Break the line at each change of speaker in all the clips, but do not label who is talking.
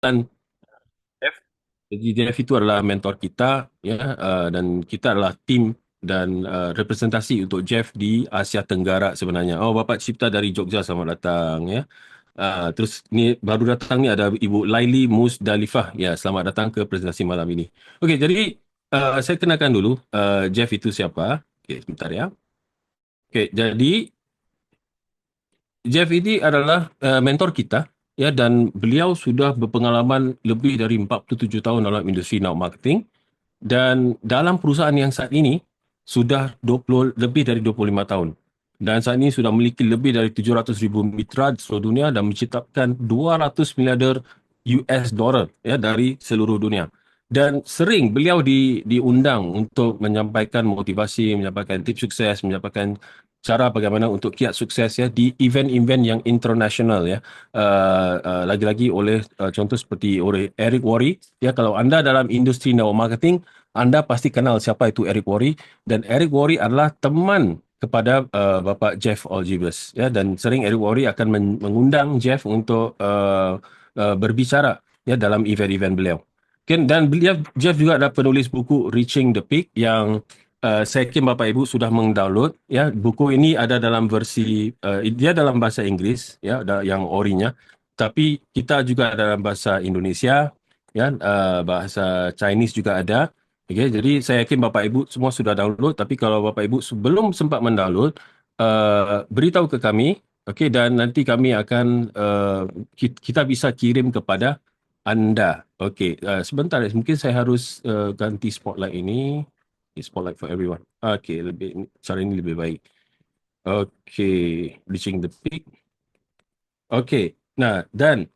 Jeff. Jadi Jeff itu adalah mentor kita, ya, dan kita adalah tim dan representasi untuk Jeff di Asia Tenggara sebenarnya. Oh, Bapak Cipta dari Jogja, selamat datang, ya. Terus ni baru datang ni ada Ibu Laili Musdalifah. Ya, selamat datang ke presentasi malam ini. Okey, jadi saya kenalkan dulu Jeff itu siapa. Okey, sebentar ya. Okey, jadi Jeff ini adalah mentor kita, ya, dan beliau sudah berpengalaman lebih dari 47 tahun dalam industri network marketing, dan dalam perusahaan yang saat ini sudah 20 lebih dari 25 tahun. Dan saat ini sudah memiliki lebih dari 700,000 mitra di seluruh dunia dan menciptakan 200 miliarder US dollar, ya, dari seluruh dunia. Dan sering beliau diundang untuk menyampaikan motivasi, menyampaikan tips sukses, menyampaikan cara bagaimana untuk kiat sukses, ya, di event-event yang international, ya. Lagi-lagi oleh contoh seperti oleh Eric Worre, ya. Kalau anda dalam industri network marketing, anda pasti kenal siapa itu Eric Worre, dan Eric Worre adalah teman kepada Bapak Jeff Olgives, ya, dan sering Eric Worre akan mengundang Jeff untuk berbicara, ya, dalam event-event beliau. Dan beliau Jeff juga ada penulis buku Reaching the Peak yang saya yakin Bapak Ibu sudah mengdownload, ya. Buku ini ada dalam versi dia dalam bahasa Inggris, ya, yang orinya, tapi kita juga ada dalam bahasa Indonesia, ya, bahasa Chinese juga ada. Okey, jadi saya yakin Bapak Ibu semua sudah download, tapi kalau Bapak Ibu sebelum sempat mendownload, beritahu ke kami, okey, dan nanti kami akan kita bisa kirim kepada anda. Okey, sebentar, mungkin saya harus ganti spotlight ini. Spotlight for everyone. Okey, cara ini lebih baik. Okey, reaching the peak. Okey, nah, dan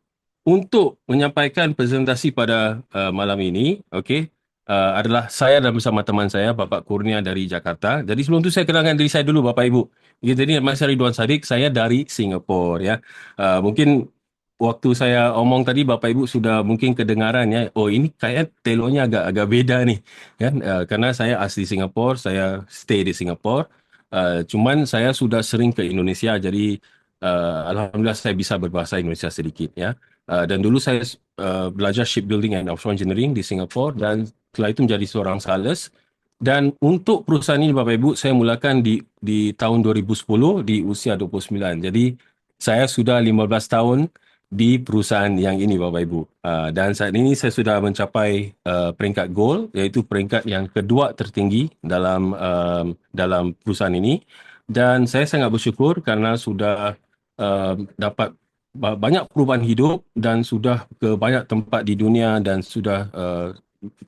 untuk menyampaikan presentasi pada malam ini, okey, adalah saya dan bersama teman saya, Bapak Kurnia dari Jakarta. Jadi sebelum tu saya kenalkan diri saya dulu, Bapak Ibu. Okay, jadi nama saya Ridwan Sadiq, saya dari Singapura, ya. Mungkin waktu saya omong tadi, Bapak Ibu sudah mungkin kedengaran, ya. Oh, ini kayak telurnya agak beda nih, kan? Karena saya asli Singapura, saya stay di Singapura. Cuman saya sudah sering ke Indonesia, jadi alhamdulillah saya bisa berbahasa Indonesia sedikit, ya. Dan dulu saya belajar shipbuilding and offshore engineering di Singapura, dan setelah itu menjadi seorang sales. Dan untuk perusahaan ini, Bapak Ibu, saya mulakan di tahun 2010 di usia 29. Jadi saya sudah 15 tahun di perusahaan yang ini, Bapak Ibu. Dan saat ini saya sudah mencapai peringkat gold, iaitu peringkat yang kedua tertinggi dalam perusahaan ini. Dan saya sangat bersyukur karena sudah dapat banyak perubahan hidup dan sudah ke banyak tempat di dunia dan sudah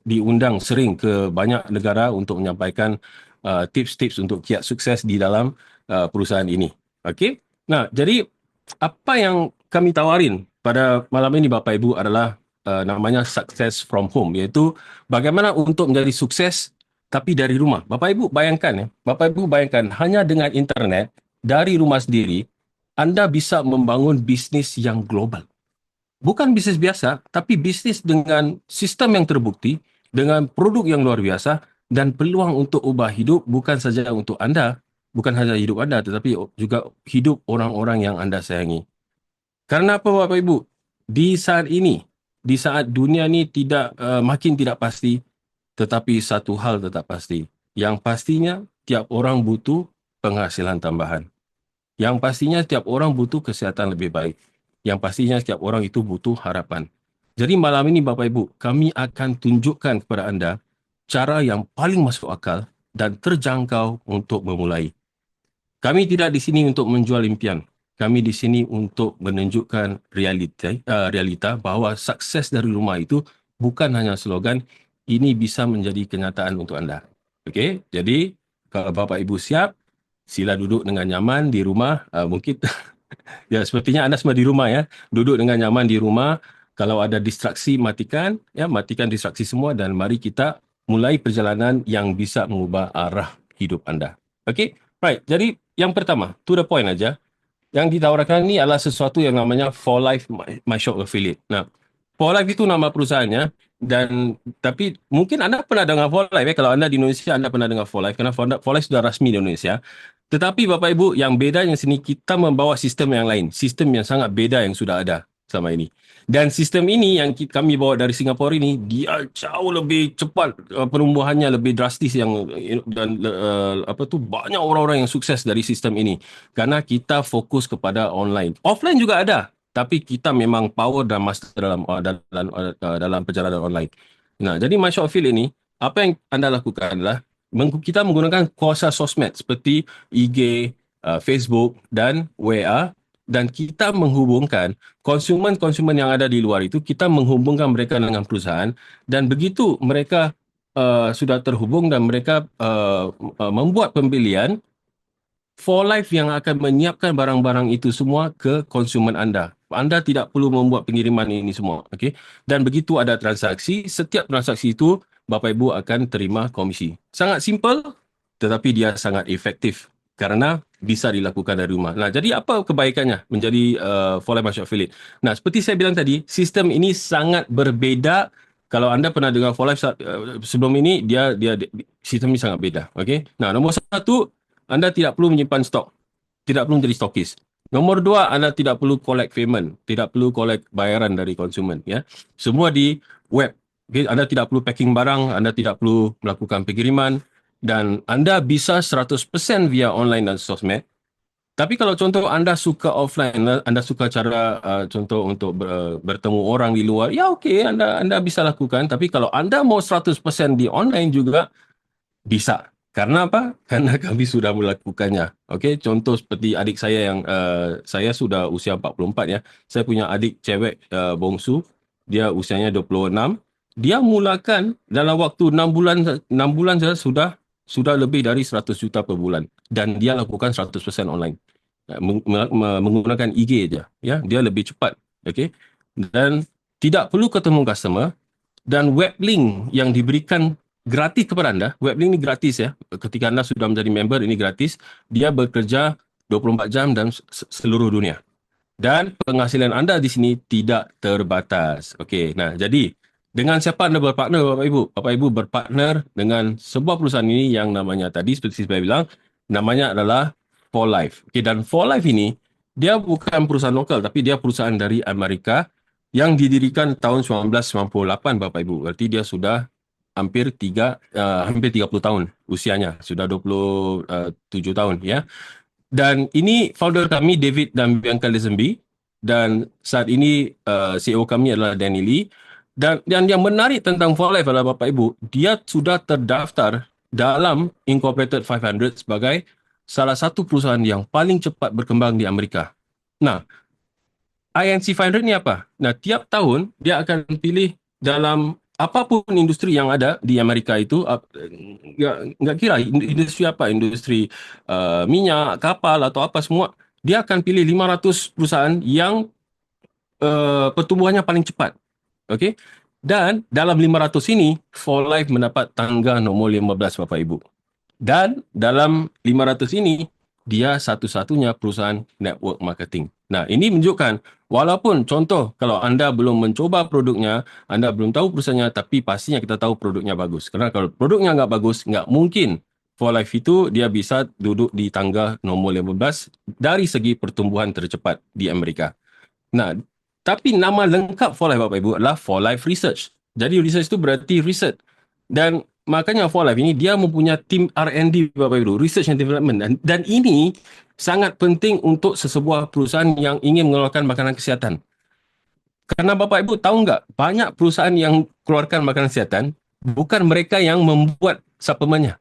diundang sering ke banyak negara untuk menyampaikan tips-tips untuk kiat sukses di dalam perusahaan ini. Okey. Nah, jadi apa yang kami tawarin pada malam ini, Bapak Ibu, adalah namanya Success from Home, iaitu bagaimana untuk menjadi sukses tapi dari rumah. Bapak Ibu bayangkan, ya. Bapak Ibu bayangkan hanya dengan internet dari rumah sendiri anda bisa membangun bisnis yang global. Bukan bisnis biasa, tapi bisnis dengan sistem yang terbukti, dengan produk yang luar biasa, dan peluang untuk ubah hidup bukan saja untuk Anda, bukan hanya hidup Anda, tetapi juga hidup orang-orang yang Anda sayangi. Karena apa, Bapak Ibu? Di saat ini, di saat dunia ini makin tidak pasti, tetapi satu hal tetap pasti. Yang pastinya, tiap orang butuh penghasilan tambahan. Yang pastinya setiap orang butuh kesihatan lebih baik. Yang pastinya setiap orang itu butuh harapan. Jadi malam ini, Bapak Ibu, kami akan tunjukkan kepada anda cara yang paling masuk akal dan terjangkau untuk memulai. Kami tidak di sini untuk menjual impian. Kami di sini untuk menunjukkan realita bahawa sukses dari rumah itu bukan hanya slogan, ini bisa menjadi kenyataan untuk anda. Okey, jadi kalau Bapak Ibu siap, sila duduk dengan nyaman di rumah. Mungkin ya, sepertinya anda semua di rumah, ya. Duduk dengan nyaman di rumah. Kalau ada distraksi, matikan, ya, matikan distraksi semua, dan mari kita mulai perjalanan yang bisa mengubah arah hidup anda. Okey, right. Jadi yang pertama, to the point aja. Yang ditawarkan ini adalah sesuatu yang namanya For Life My Shop Affiliate. Nah, For Life itu nama perusahaannya, dan tapi mungkin anda pernah dengar For Life, ya. Kalau anda di Indonesia, anda pernah dengar For Life, karena For Life sudah rasmi di Indonesia. Tetapi Bapak Ibu, yang bedanya sini kita membawa sistem yang lain, sistem yang sangat beda yang sudah ada. sama ini. Dan sistem ini yang kami bawa dari Singapura ini, dia jauh lebih cepat, penumbuhannya lebih drastis dan apa tu, banyak orang-orang yang sukses dari sistem ini karena kita fokus kepada online. Offline juga ada, tapi kita memang power dan master dalam perjalanan online. Nah, jadi My Short Field ini, apa yang anda lakukan adalah kita menggunakan kuasa sosmed seperti IG, Facebook dan WA, dan kita menghubungkan konsumen-konsumen yang ada di luar itu, kita menghubungkan mereka dengan perusahaan, dan begitu mereka sudah terhubung dan mereka membuat pembelian, For Life yang akan menyiapkan barang-barang itu semua ke konsumen anda. Anda tidak perlu membuat pengiriman ini semua. Okay? Dan begitu ada transaksi, setiap transaksi itu Bapak Ibu akan terima komisi. Sangat simple, tetapi dia sangat efektif karena bisa dilakukan dari rumah. Nah, jadi apa kebaikannya menjadi For Life Martial Affiliate? Nah, seperti saya bilang tadi, sistem ini sangat berbeza. Kalau anda pernah dengar For Life sebelum ini, sistem ini sangat beda. Okay? Nah, nombor satu, anda tidak perlu menyimpan stok. Tidak perlu menjadi stokis. Nombor dua, anda tidak perlu collect payment. Tidak perlu collect bayaran dari konsumen. Ya. Semua di web. Okay? Anda tidak perlu packing barang. Anda tidak perlu melakukan pengiriman. Dan anda bisa 100% via online dan sosmed. Tapi kalau contoh anda suka offline, anda suka cara contoh untuk bertemu orang di luar, ya okey, anda bisa lakukan. Tapi kalau anda mau 100% di online juga, bisa. Karena apa? Karena kami sudah melakukannya. Okey, contoh seperti adik saya yang saya sudah usia 44 ya. Saya punya adik cewek bongsu, dia usianya 26. Dia mulakan dalam waktu 6 bulan saja sudah lebih dari 100 juta per bulan, dan dia lakukan 100% online. Menggunakan IG aja, ya. Dia lebih cepat. Okey. Dan tidak perlu ketemu customer, dan web link yang diberikan gratis kepada anda. Web link ini gratis ya. Ketika anda sudah menjadi member, ini gratis. Dia bekerja 24 jam dan seluruh dunia. Dan penghasilan anda di sini tidak terbatas. Okey. Nah, jadi dengan siapa anda berpartner, Bapak Ibu? Bapak Ibu berpartner dengan sebuah perusahaan ini yang namanya tadi seperti saya bilang, namanya adalah For Life. Okey, dan For Life ini dia bukan perusahaan lokal, tapi dia perusahaan dari Amerika yang didirikan tahun 1998, Bapak Ibu. Berarti dia sudah hampir 30 tahun usianya, sudah 27 tahun ya. Dan ini founder kami David dan Bianca Lezenby, dan saat ini CEO kami adalah Danny Lee. Dan yang menarik tentang For Life adalah, Bapak Ibu, dia sudah terdaftar dalam Incorporated 500 sebagai salah satu perusahaan yang paling cepat berkembang di Amerika. Nah, INC 500 ni apa? Nah, tiap tahun dia akan pilih dalam apapun industri yang ada di Amerika itu, nggak kira industri apa, industri minyak, kapal atau apa semua, dia akan pilih 500 perusahaan yang pertumbuhannya paling cepat. Okey? Dan dalam 500 ini, For Life mendapat tangga nombor 15, Bapak Ibu. Dan dalam 500 ini, dia satu-satunya perusahaan network marketing. Nah, ini menunjukkan, walaupun contoh, kalau anda belum mencoba produknya, anda belum tahu perusahaannya, tapi pastinya kita tahu produknya bagus. Karena kalau produknya nggak bagus, nggak mungkin For Life itu dia bisa duduk di tangga nombor 15 dari segi pertumbuhan tercepat di Amerika. Nah, tapi nama lengkap For Life, Bapak Ibu, adalah For Life Research. Jadi research itu berarti research. Dan makanya For Life ini dia mempunyai tim R&D, Bapak Ibu, Research and Development. Dan ini sangat penting untuk sesebuah perusahaan yang ingin mengeluarkan makanan kesihatan. Karena Bapak Ibu tahu nggak, banyak perusahaan yang keluarkan makanan kesihatan, bukan mereka yang membuat suplemennya.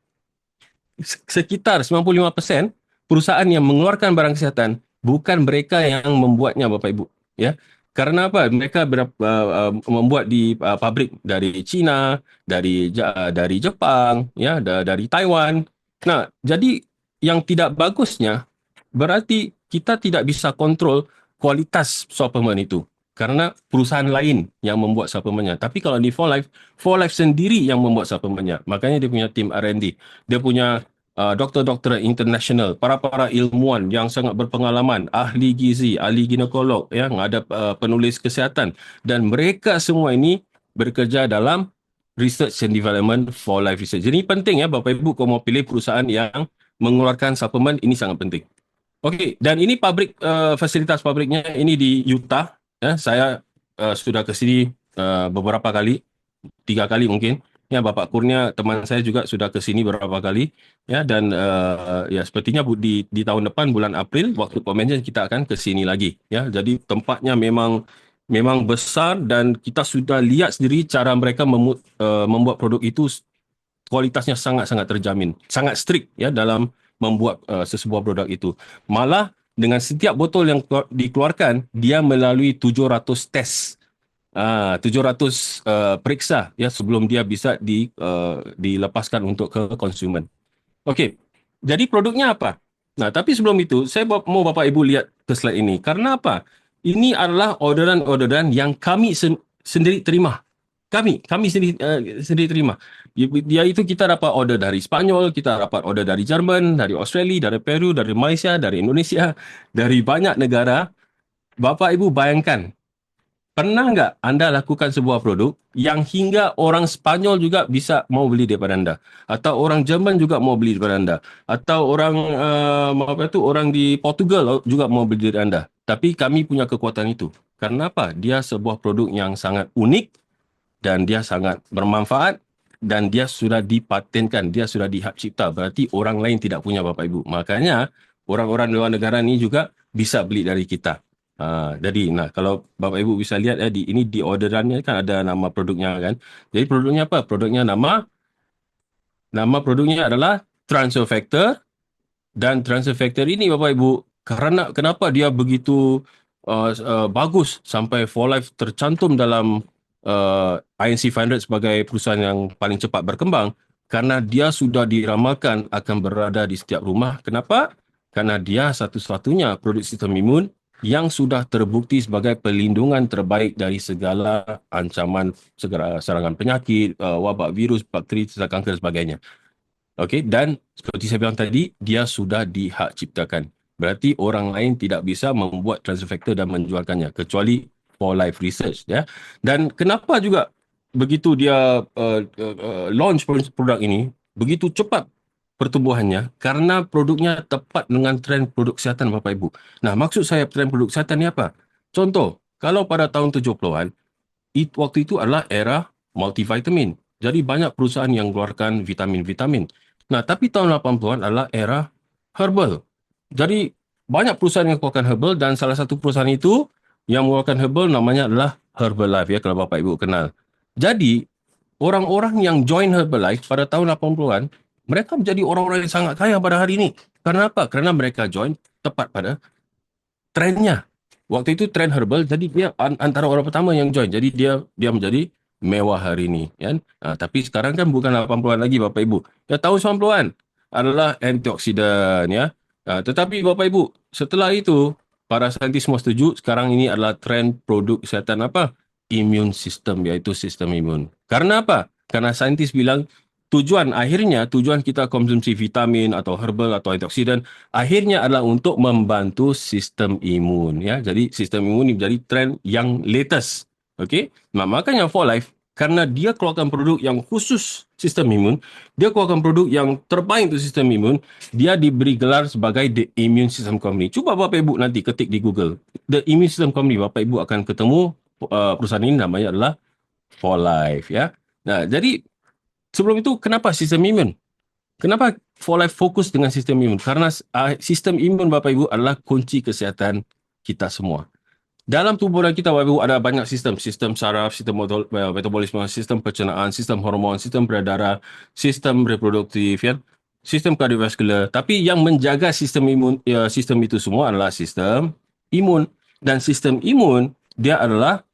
Sekitar 95% perusahaan yang mengeluarkan barang kesihatan, bukan mereka yang membuatnya, Bapak Ibu. Ya. Karena apa? Mereka membuat di pabrik dari China, dari Jepang, ya, dari Taiwan. Nah, jadi yang tidak bagusnya berarti kita tidak bisa kontrol kualitas suplemen itu karena perusahaan lain yang membuat suplemennya. Tapi kalau di For Life sendiri yang membuat suplemennya. Makanya dia punya tim R&D. Dia punya doktor-doktor international, para ilmuwan yang sangat berpengalaman, ahli gizi, ahli ginekolog, yang ada penulis kesihatan, dan mereka semua ini bekerja dalam research and development For Life Research. Jadi penting ya Bapak Ibu, kalau mau pilih perusahaan yang mengeluarkan suplemen, ini sangat penting. Okey, dan ini fasilitas pabriknya ini di Utah, Ya, saya sudah ke sini beberapa kali, 3 kali mungkin. Ya, Bapak Kurnia, teman saya juga sudah ke sini beberapa kali. Ya, dan ya sepertinya di tahun depan bulan April waktu convention kita akan ke sini lagi. Ya, jadi tempatnya memang besar dan kita sudah lihat sendiri cara mereka membuat produk itu kualitasnya sangat-sangat terjamin, sangat strict ya dalam membuat sesebuah produk itu. Malah dengan setiap botol yang dikeluarkan, dia melalui 700 tes, 700 periksa ya sebelum dia bisa dilepaskan untuk ke konsumen. Okey. Jadi produknya apa? Nah, tapi sebelum itu, saya mau Bapak Ibu lihat ke slide ini. Karena apa? Ini adalah orderan-orderan yang kami sendiri terima. Kami sendiri terima. Dia itu kita dapat order dari Spanyol, kita dapat order dari Jerman, dari Australia, dari Peru, dari Malaysia, dari Indonesia, dari banyak negara. Bapak Ibu bayangkan, pernah nggak Anda lakukan sebuah produk yang hingga orang Spanyol juga bisa mau beli daripada Anda, atau orang Jerman juga mau beli daripada Anda, atau orang apa itu orang di Portugal juga mau beli dari Anda. Tapi kami punya kekuatan itu. Karena apa? Dia sebuah produk yang sangat unik dan dia sangat bermanfaat dan dia sudah dipatenkan, dia sudah dihak cipta. Berarti orang lain tidak punya Bapak Ibu. Makanya orang-orang luar negara ini juga bisa beli dari kita. Jadi, nah kalau Bapak Ibu bisa lihat ini di orderannya kan ada nama produknya kan. Jadi produknya apa? Nama produknya adalah transfer factor dan transfer factor ini Bapak Ibu karena kenapa dia begitu bagus sampai For Life tercantum dalam INC 500 sebagai perusahaan yang paling cepat berkembang karena dia sudah diramalkan akan berada di setiap rumah. Kenapa? Karena dia satu-satunya produk sistem imun yang sudah terbukti sebagai pelindungan terbaik dari segala ancaman segala serangan penyakit, wabak virus, bakteri, kanker dan sebagainya. Okey, dan seperti saya bilang tadi, dia sudah dihak ciptakan. Berarti orang lain tidak bisa membuat transfer factor dan menjualkannya kecuali For Life Research ya. Dan kenapa juga begitu dia launch produk ini begitu cepat pertumbuhannya karena produknya tepat dengan trend produk kesihatan Bapak Ibu. Nah, maksud saya trend produk kesihatan ni apa? Contoh, kalau pada tahun 70-an waktu itu adalah era multivitamin. Jadi banyak perusahaan yang keluarkan vitamin-vitamin. Nah, tapi tahun 80-an adalah era herbal. Jadi banyak perusahaan yang keluarkan herbal dan salah satu perusahaan itu yang mengeluarkan herbal namanya adalah Herbalife ya kalau Bapak Ibu kenal. Jadi orang-orang yang join Herbalife pada tahun 80-an mereka menjadi orang-orang yang sangat kaya pada hari ini. Karena apa? Karena mereka join tepat pada trennya. Waktu itu tren herbal, jadi dia antara orang pertama yang join. Jadi dia menjadi mewah hari ini. Kan? Tapi sekarang kan bukan 80-an lagi Bapak Ibu. Ya, tahun 90-an adalah antioksidan. Ya. Tetapi Bapak Ibu, setelah itu, para saintis semua setuju, sekarang ini adalah tren produk kesihatan apa? Immune system, iaitu sistem imun. Karena apa? Karena saintis bilang, tujuan kita konsumsi vitamin atau herbal atau antioksidan akhirnya adalah untuk membantu sistem imun ya. Jadi sistem imun ini menjadi trend yang latest. Okey. Nah, makanya For Life karena dia keluarkan produk yang khusus sistem imun, dia keluarkan produk yang terbaik untuk sistem imun, dia diberi gelar sebagai The Immune System Company. Cuba Bapak Ibu nanti ketik di Google. The Immune System Company, Bapak Ibu akan ketemu perusahaan ini namanya adalah For Life ya. Nah, jadi sebelum itu kenapa sistem imun? Kenapa For Life fokus dengan sistem imun? Karena sistem imun Bapak Ibu adalah kunci kesihatan kita semua. Dalam tubuh kita Bapak Ibu ada banyak sistem. Sistem saraf, sistem metabolisme, sistem pencernaan, sistem hormon, sistem peredaran, sistem reproduktif, ya, sistem kardiovaskular. Tapi yang menjaga sistem imun, sistem itu semua adalah sistem imun. Dan sistem imun dia adalah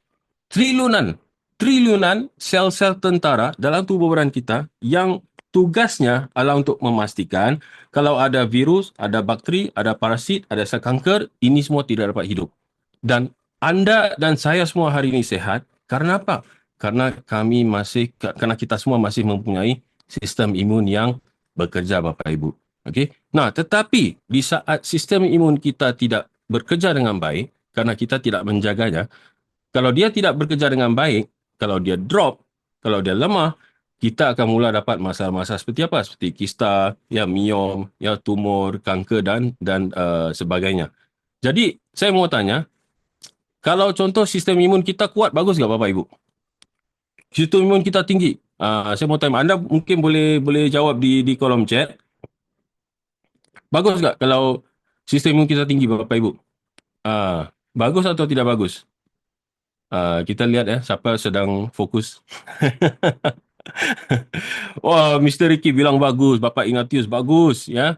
triliunan, triliunan sel-sel tentara dalam tubuh badan kita yang tugasnya adalah untuk memastikan kalau ada virus, ada bakteri, ada parasit, ada sel kanker, ini semua tidak dapat hidup. Dan Anda dan saya semua hari ini sehat karena apa? Karena kita semua masih mempunyai sistem imun yang bekerja Bapak Ibu. Okey. Nah, tetapi di saat sistem imun kita tidak bekerja dengan baik karena kita tidak menjaganya, kalau dia tidak bekerja dengan baik, kalau dia drop, kalau dia lemah, kita akan mula dapat masalah-masalah seperti apa? Seperti kista, ya miom, ya tumor, kanker dan sebagainya. Jadi, saya mau tanya, Kalau contoh sistem imun kita kuat, bagus nggak Bapak Ibu? Sistem imun kita tinggi. Saya mau tanya, Anda mungkin boleh jawab di kolom chat. Bagus nggak kalau sistem imun kita tinggi, Bapak Ibu? Bagus atau tidak bagus? Kita lihat ya, siapa sedang fokus. Wah, Mr. Ricky bilang bagus. Bapak Ignatius bagus ya.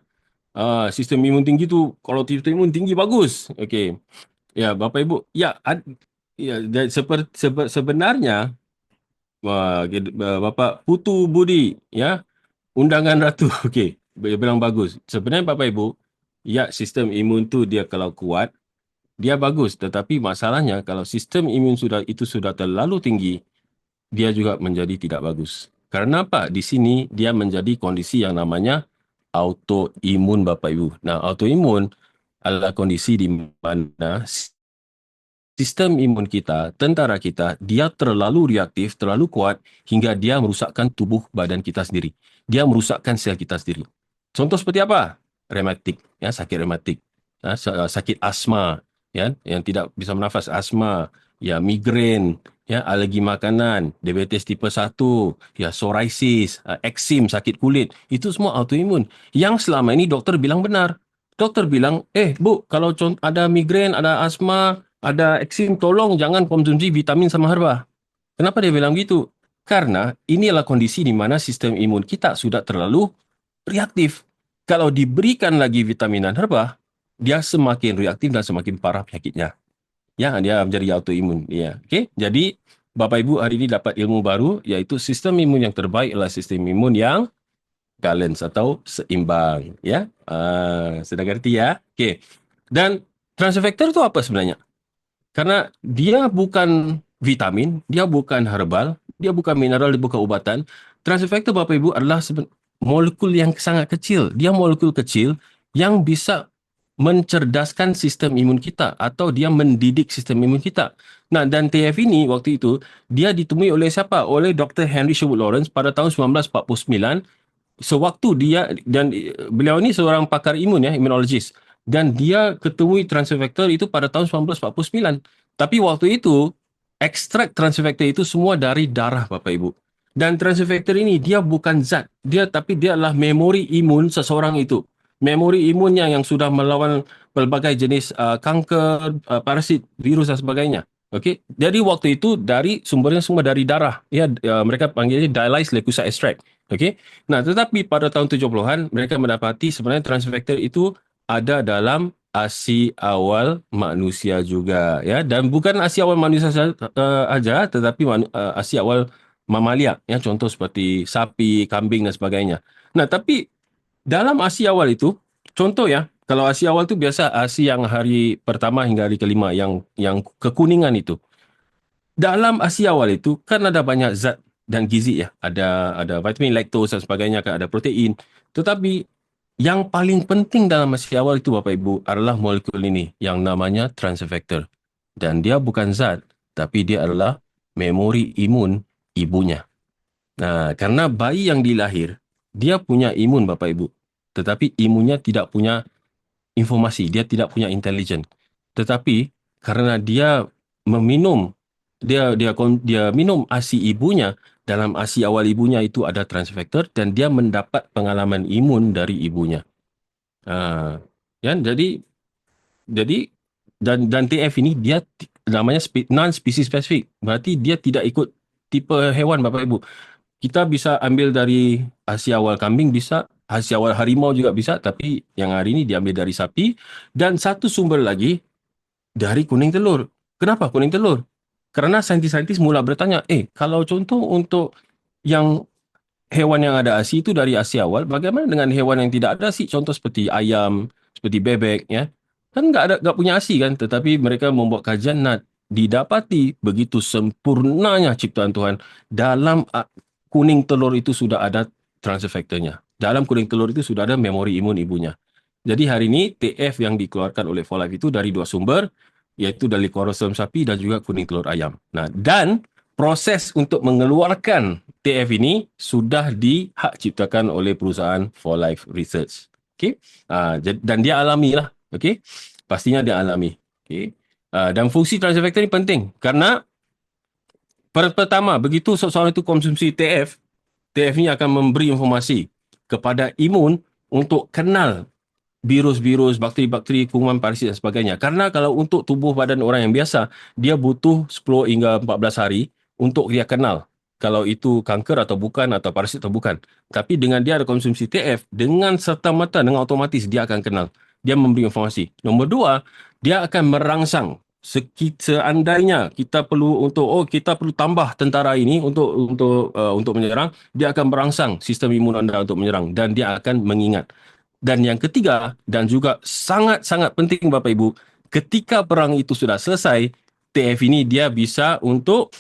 Sistem imun tinggi tu, kalau sistem imun tinggi bagus. Okey. Ya, Bapak Ibu. Ya, ya sebenarnya Bapak Putu Budi ya, undangan ratu. Okey, dia bilang bagus. Sebenarnya Bapak Ibu, ya sistem imun tu dia kalau kuat, dia bagus. Tetapi masalahnya kalau sistem imun sudah terlalu tinggi, dia juga menjadi tidak bagus. Karena apa? Di sini dia menjadi kondisi yang namanya autoimun Bapak Ibu. Nah, autoimun adalah kondisi di mana sistem imun kita, tentara kita, dia terlalu reaktif, terlalu kuat hingga dia merusakkan tubuh badan kita sendiri. Dia merusakkan sel kita sendiri. Contoh seperti apa? Rematik, ya, sakit rematik, ya, sakit asma, ya, yang tidak bisa bernafas, asma, ya, migrain, ya, alergi makanan, diabetes tipe 1, ya, psoriasis, eksim, sakit kulit, itu semua autoimun. Yang selama ini dokter bilang benar. Dokter bilang, Bu, kalau ada migrain, ada asma, ada eksim, tolong jangan konsumsi vitamin sama herba. Kenapa dia bilang gitu? Karena inilah kondisi di mana sistem imun kita sudah terlalu reaktif. Kalau diberikan lagi vitamin dan herba, dia semakin reaktif dan semakin parah penyakitnya. Ya, dia menjadi autoimun. Ya, okey. Jadi, Bapak Ibu hari ini dapat ilmu baru, iaitu sistem imun yang terbaik adalah sistem imun yang balance atau seimbang. Ya, sudah ngerti ya? Okey. Dan transfer factor itu apa sebenarnya? Karena dia bukan vitamin, dia bukan herbal, dia bukan mineral, dia bukan ubatan. Transfer factor Bapak Ibu adalah molekul yang sangat kecil. Dia molekul kecil yang bisa mencerdaskan sistem imun kita atau dia mendidik sistem imun kita. Nah, dan TF ini waktu itu dia ditemui oleh siapa? Oleh Dr. Henry Sherwood Lawrence pada tahun 1949. Sewaktu dia dan beliau ini seorang pakar imun ya, immunologist, dan dia ketemui transfer factor itu pada tahun 1949. Tapi waktu itu ekstrak transfer factor itu semua dari darah Bapak Ibu. Dan transfer factor ini dia bukan zat, tapi dia adalah memori imun seseorang itu. Memori imunnya yang sudah melawan pelbagai jenis kanker, parasit, virus dan sebagainya. Okey. Jadi waktu itu sumbernya semua dari darah. Ya, mereka panggilnya dialyzed leukocyte extract. Okey. Nah, tetapi pada tahun 70-an mereka mendapati sebenarnya transfer factor itu ada dalam ASI awal manusia juga ya, dan bukan ASI awal manusia saja, tetapi ASI awal mamalia ya, contoh seperti sapi, kambing dan sebagainya. Nah, tapi dalam ASI awal itu, contoh ya, kalau ASI awal itu biasa ASI yang hari pertama hingga hari kelima yang kekuningan itu. Dalam ASI awal itu kan ada banyak zat dan gizi ya. Ada vitamin, laktos dan sebagainya, kan ada protein. Tetapi yang paling penting dalam ASI awal itu Bapak Ibu adalah molekul ini yang namanya transfer factor. Dan dia bukan zat, tapi dia adalah memori imun ibunya. Nah, karena bayi yang dilahir, dia punya imun Bapak Ibu. Tetapi imunnya tidak punya informasi, dia tidak punya intelijen. Tetapi karena dia meminum, dia minum ASI ibunya, dalam ASI awal ibunya itu ada transfer factor dan dia mendapat pengalaman imun dari ibunya. Ah, ya, jadi dan TF ini dia namanya non-species specific. Berarti dia tidak ikut tipe hewan Bapak Ibu. Kita bisa ambil dari ASI awal kambing bisa, ASI awal harimau juga bisa, tapi yang hari ini diambil dari sapi. Dan satu sumber lagi dari kuning telur. Kenapa kuning telur? Karena saintis-saintis mula bertanya, kalau contoh untuk yang hewan yang ada ASI itu dari ASI awal, bagaimana dengan hewan yang tidak ada ASI? Contoh seperti ayam, seperti bebek, ya. Kan nggak punya ASI kan, tetapi mereka membuat kajian, nah, didapati begitu sempurnanya ciptaan Tuhan, dalam kuning telur itu sudah ada transfer factor-nya. Dalam kuning telur itu sudah ada memori imun ibunya. Jadi hari ini TF yang dikeluarkan oleh 4Life itu dari dua sumber, yaitu dari kromosom sapi dan juga kuning telur ayam. Nah, dan proses untuk mengeluarkan TF ini sudah dihak ciptakan oleh perusahaan 4Life Research. Okey. Dan dia alami lah. Okey. Pastinya dia alami. Okey. Dan fungsi transfer factor ini penting karena pertama, begitu seseorang itu konsumsi TF, TF ini akan memberi informasi kepada imun untuk kenal virus-virus, bakteri-bakteri, kuman, parasit dan sebagainya. Karena kalau untuk tubuh badan orang yang biasa, dia butuh 10 hingga 14 hari untuk dia kenal kalau itu kanker atau bukan, atau parasit atau bukan. Tapi dengan dia ada konsumsi TF, dengan serta-merta, dengan otomatis dia akan kenal. Dia memberi informasi. Nombor dua, dia akan merangsang. Seandainya kita perlu kita perlu tambah tentara ini untuk menyerang, dia akan merangsang sistem imun anda untuk menyerang dan dia akan mengingat. Dan yang ketiga, dan juga sangat-sangat penting Bapak Ibu, ketika perang itu sudah selesai, TF ini dia bisa untuk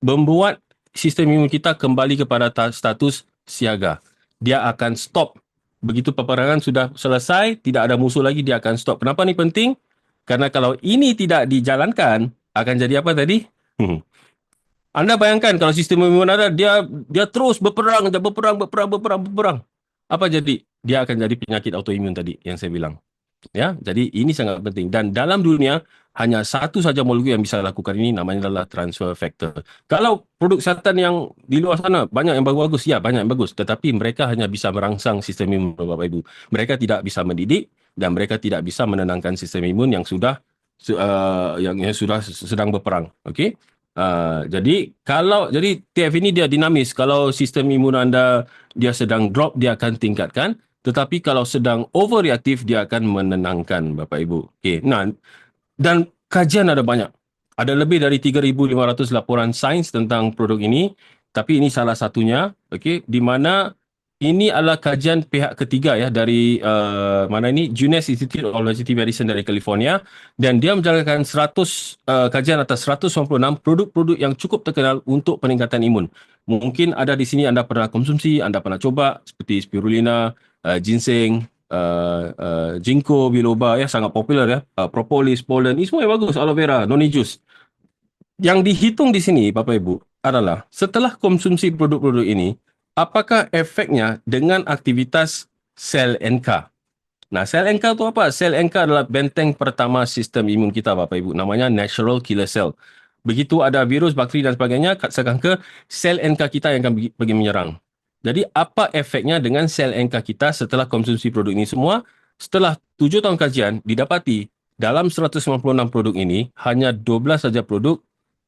membuat sistem imun kita kembali kepada status siaga. Dia akan stop. Begitu peperangan sudah selesai, tidak ada musuh lagi, dia akan stop. Kenapa ini penting? Karena kalau ini tidak dijalankan, akan jadi apa tadi? Anda bayangkan kalau sistem imun Anda dia terus berperang. Apa jadi? Dia akan jadi penyakit autoimun tadi yang saya bilang. Ya, jadi ini sangat penting. Dan dalam dunia hanya satu saja molekul yang bisa lakukan ini, namanya adalah transfer factor. Kalau produk kesihatan yang di luar sana banyak yang bagus-bagus, ya banyak yang bagus. Tetapi mereka hanya bisa merangsang sistem imun Bapak Ibu. Mereka tidak bisa mendidik dan mereka tidak bisa menenangkan sistem imun yang yang sudah sedang berperang. Okey. Jadi TF ini dia dinamis. Kalau sistem imun anda dia sedang drop, dia akan tingkatkan. Tetapi kalau sedang overreaktif, dia akan menenangkan Bapak Ibu. Okey. Nah, dan kajian ada banyak. Ada lebih dari 3,500 laporan sains tentang produk ini. Tapi ini salah satunya, okey, di mana ini adalah kajian pihak ketiga ya dari mana ini Junes Institute of Allergy Medicine dari California, dan dia menjalankan 100 kajian atas 196 produk-produk yang cukup terkenal untuk peningkatan imun. Mungkin ada di sini anda pernah konsumsi, anda pernah coba seperti spirulina, ginseng, ginkgo biloba ya sangat popular ya, propolis, pollen, ini semua yang bagus, aloe vera, noni juice. Yang dihitung di sini Bapak Ibu adalah setelah konsumsi produk-produk ini, apakah efeknya dengan aktivitas sel NK. Nah, sel NK itu apa? Sel NK adalah benteng pertama sistem imun kita Bapak Ibu, namanya natural killer cell. Begitu ada virus, bakteri dan sebagainya, kanker, sel NK kita yang akan pergi menyerang. Jadi apa efeknya dengan sel NK kita setelah konsumsi produk ini semua? Setelah 7 tahun kajian, didapati dalam 196 produk ini, hanya 12 saja produk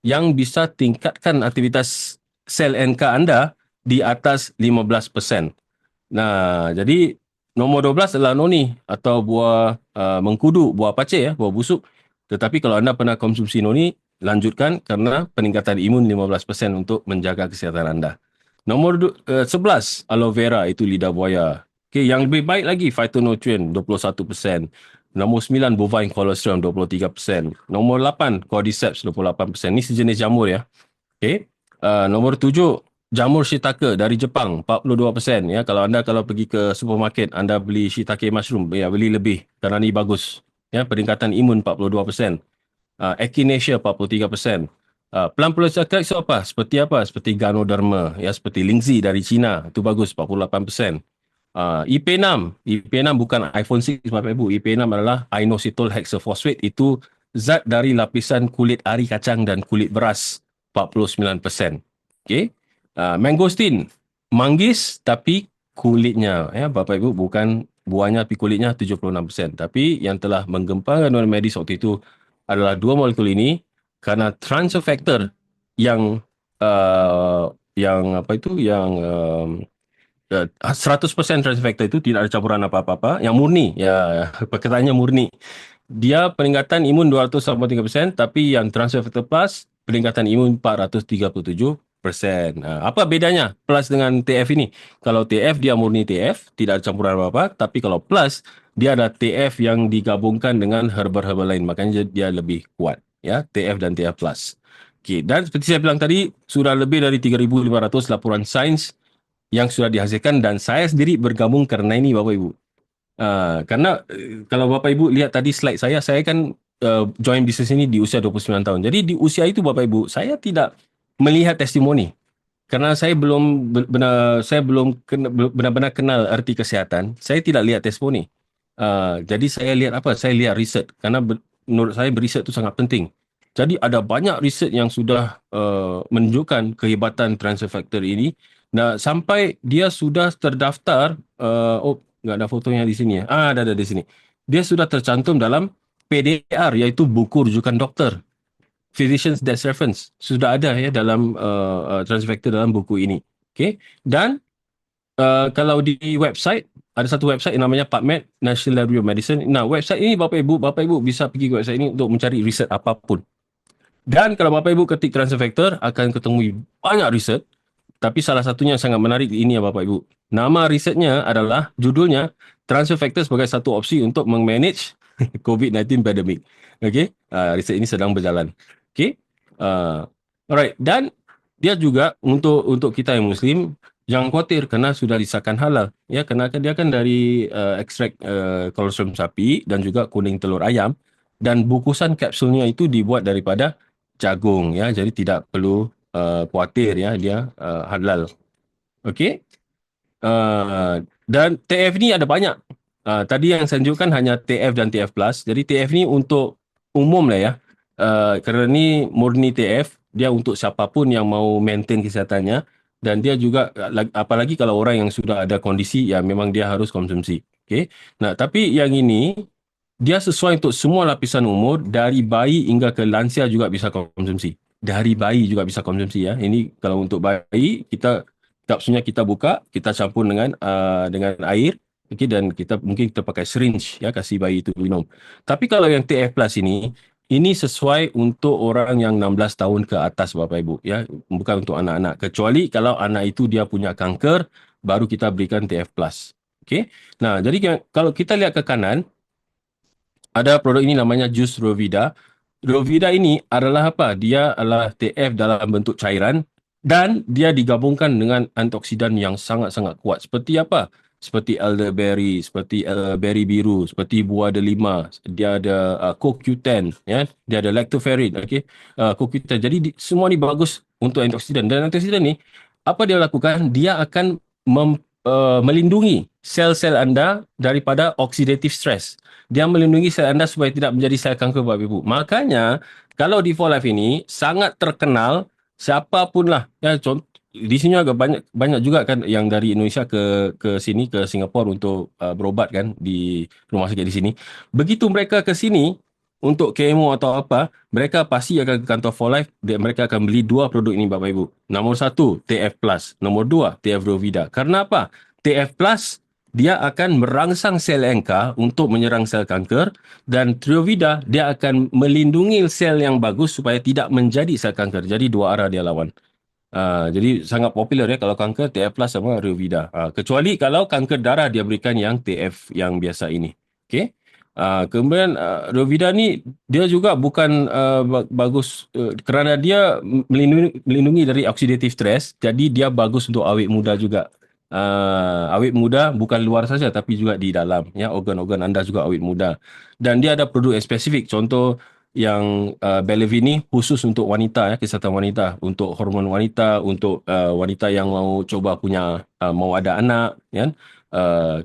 yang bisa tingkatkan aktivitas sel NK anda di atas 15%. Nah, jadi nombor 12 adalah noni atau buah mengkudu, buah pace ya, buah busuk. Tetapi kalau anda pernah konsumsi noni, lanjutkan karena peningkatan imun 15% untuk menjaga kesihatan anda. Nombor 11, aloe vera, itu lidah buaya. Okay, yang lebih baik lagi, phytonutrient 21%. Nombor 9, bovine cholesterol 23%. Nombor 8, cordyceps 28%. Ini sejenis jamur ya. Okay. Nombor 7, jamur shiitake dari Jepang 42%. Ya, kalau pergi ke supermarket, anda beli shiitake mushroom, ya beli lebih kerana ini bagus. Ya, peningkatan imun 42%. Echinacea 43%. Plant polysaccharide itu apa? Seperti apa? Seperti Ganoderma, ya seperti Lingzi dari China, itu bagus 48%. IP6. IP6 bukan iPhone 6 Bapak Ibu. IP6 adalah inositol hexaphosphate. Itu zat dari lapisan kulit ari kacang dan kulit beras 49%. Okey. Mangosteen. Manggis tapi kulitnya ya Bapak Ibu, bukan buahnya tapi kulitnya 76%. Tapi yang telah menggemparkan dunia medis waktu itu adalah dua molekul ini karena transfer factor yang yang apa itu yang 100% transfer factor itu tidak ada campuran apa-apa, yang murni, ya perkataannya murni. Dia peningkatan imun 283%, tapi yang transfer factor plus peningkatan imun 437%. Apa bedanya plus dengan TF ini? Kalau TF dia murni TF, tidak ada campuran apa-apa, tapi kalau plus dia ada TF yang digabungkan dengan herbal-herbal lain, makanya dia lebih kuat, ya, TF dan TF plus. Okey, dan seperti saya bilang tadi, sudah lebih dari 3,500 laporan sains yang sudah dihasilkan dan saya sendiri bergabung kerana ini Bapak Ibu. Karena kalau Bapak Ibu lihat tadi slide saya kan join bisnes ini di usia 29 tahun. Jadi di usia itu Bapak Ibu, saya tidak melihat testimoni. Karena saya belum benar-benar kenal erti kesihatan, saya tidak lihat testimoni. Jadi saya lihat apa? Saya lihat research. Karena menurut saya riset itu sangat penting. Jadi ada banyak riset yang sudah menunjukkan kehebatan transfer factor ini. Nah, sampai dia sudah terdaftar, nggak ada fotonya di sini ya. Ada di sini. Dia sudah tercantum dalam PDR, iaitu buku rujukan doktor. Physician's Desk Reference. Sudah ada ya dalam transfer factor dalam buku ini. Okay. Dan kalau di website, ada satu website yang namanya PubMed, National Library of Medicine. Nah, website ini Bapak Ibu bisa pergi ke website ini untuk mencari riset apapun. Dan kalau Bapak Ibu ketik transfer factor, akan ketemu banyak riset. Tapi salah satunya yang sangat menarik ini ya Bapak Ibu. Nama risetnya adalah, judulnya, transfer factor sebagai satu opsi untuk memanage COVID-19 pandemic. Okay? Riset ini sedang berjalan. Okay? Alright. Dan dia juga untuk kita yang Muslim, jangan khawatir kerana sudah disahkan halal. Ya, kerana dia kan dari ekstrak kolostrum sapi dan juga kuning telur ayam. Dan bukusan kapsulnya itu dibuat daripada jagung. Ya, jadi tidak perlu khawatir ya, dia halal. Okey. Dan TF ni ada banyak. Tadi yang saya tunjukkan hanya TF dan TF plus. Jadi TF ni untuk umum lah ya. Kerana ni murni TF, dia untuk siapapun yang mau maintain kesihatannya. Dan dia juga, apalagi kalau orang yang sudah ada kondisi, ya memang dia harus konsumsi. Okey. Nah, tapi yang ini, dia sesuai untuk semua lapisan umur, dari bayi hingga ke lansia juga bisa konsumsi. Dari bayi juga bisa konsumsi ya. Ini kalau untuk bayi, kapsulnya kita buka, kita campur dengan air, okey, dan mungkin kita pakai syringe ya, kasih bayi itu minum. Tapi kalau yang TF Plus ini sesuai untuk orang yang 16 tahun ke atas Bapak Ibu ya, bukan untuk anak-anak. Kecuali kalau anak itu dia punya kanker, baru kita berikan TF Plus. Okey. Nah, jadi kalau kita lihat ke kanan, ada produk ini namanya jus Rovida. Rovida ini adalah apa? Dia adalah TF dalam bentuk cairan dan dia digabungkan dengan antioksidan yang sangat-sangat kuat. Seperti apa? Seperti elderberry, seperti beri biru, seperti buah delima. Dia ada CoQ10, ya. Dia ada lactoferrin, okey. CoQ10. Jadi semua ni bagus untuk antioksidan. Dan antioksidan ni apa dia lakukan? Dia akan melindungi sel-sel anda daripada oxidative stress. Dia melindungi sel anda supaya tidak menjadi sel kanker Bapak Ibu. Makanya kalau di For Life ini sangat terkenal, siapapun lah ya, di sini agak banyak juga kan yang dari Indonesia ke sini, ke Singapura untuk berobat kan di rumah sakit di sini. Begitu mereka ke sini untuk kemo atau apa, mereka pasti akan ke kantor For Life dan mereka akan beli dua produk ini Bapak Ibu. Nombor satu, TF Plus. Nombor dua, TF Rovida. Karena apa? TF Plus dia akan merangsang sel NK untuk menyerang sel kanker, dan Triovida dia akan melindungi sel yang bagus supaya tidak menjadi sel kanker. Jadi dua arah dia lawan. Jadi sangat popular ya kalau kanker, TF Plus sama Triovida. Kecuali kalau kanker darah dia berikan yang TF yang biasa ini. Okey. Kemudian Rovida ni dia juga bukan bagus kerana dia melindungi dari oxidative stress, jadi dia bagus untuk awet muda juga. Awet muda bukan luar saja tapi juga di dalam ya, organ-organ anda juga awet muda. Dan dia ada produk yang spesifik, contoh yang Belevin ni khusus untuk wanita ya, kesihatan wanita, untuk hormon wanita, untuk wanita yang mau coba mau ada anak ya.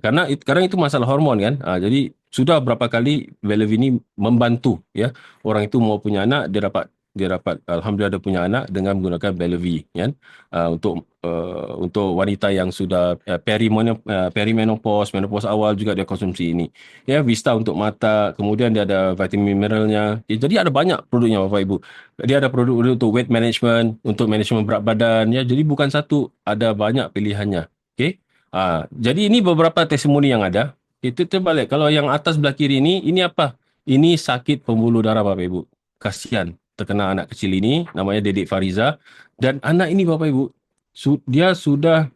Karena sekarang itu masalah hormon kan. Jadi sudah berapa kali Belevin ni membantu ya, orang itu mau punya anak, dia dapat alhamdulillah dia punya anak dengan menggunakan Belevin kan. Untuk wanita yang sudah perimenopause, menopause awal juga dia konsumsi ini. Ya, Vista untuk mata, kemudian dia ada vitamin mineralnya. Ya, jadi ada banyak produknya Bapak Ibu. Dia ada produk untuk weight management, untuk manajemen berat badan ya. Jadi bukan satu, ada banyak pilihannya. Okey. Jadi ini beberapa testimoni yang ada. Itu terbalik. Kalau yang atas belah kiri ini apa? Ini sakit pembuluh darah Bapak Ibu. Kasihan terkena anak kecil ini, namanya Dedik Fariza. Dan anak ini Bapak Ibu, dia sudah,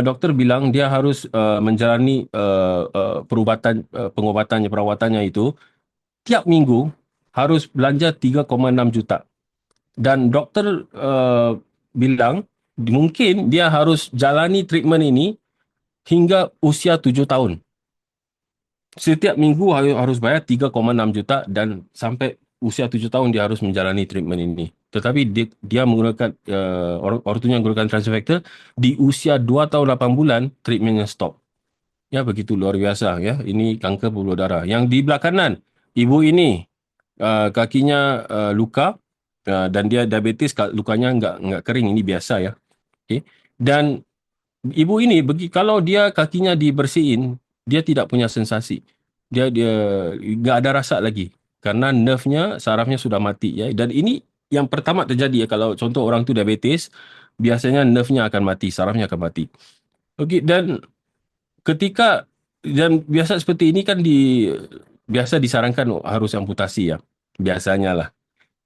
doktor bilang dia harus menjalani pengobatannya, perawatannya itu tiap minggu harus belanja 3,6 juta. Dan doktor bilang mungkin dia harus jalani treatment ini hingga usia 7 tahun. Setiap minggu harus bayar 3,6 juta dan sampai usia 7 tahun dia harus menjalani treatment ini. Tetapi dia menggunakan, orang tuanya menggunakan transfer factor, di usia 2 tahun 8 bulan, treatmentnya stop. Ya, begitu luar biasa ya. Ini kanker pembuluh darah. Yang di belah kanan, ibu ini, kakinya luka, dan dia diabetes, lukanya nggak kering, ini biasa ya. Okay. Dan ibu ini kalau dia kakinya dibersihin, dia tidak punya sensasi. Dia nggak ada rasa lagi karena nerve-nya, sarafnya sudah mati ya. Dan ini yang pertama terjadi ya, kalau contoh orang tu diabetes, biasanya nerve-nya akan mati, sarafnya akan mati. Okey, dan ketika dan biasa seperti ini kan biasa disarankan harus amputasi ya. Biasanya lah.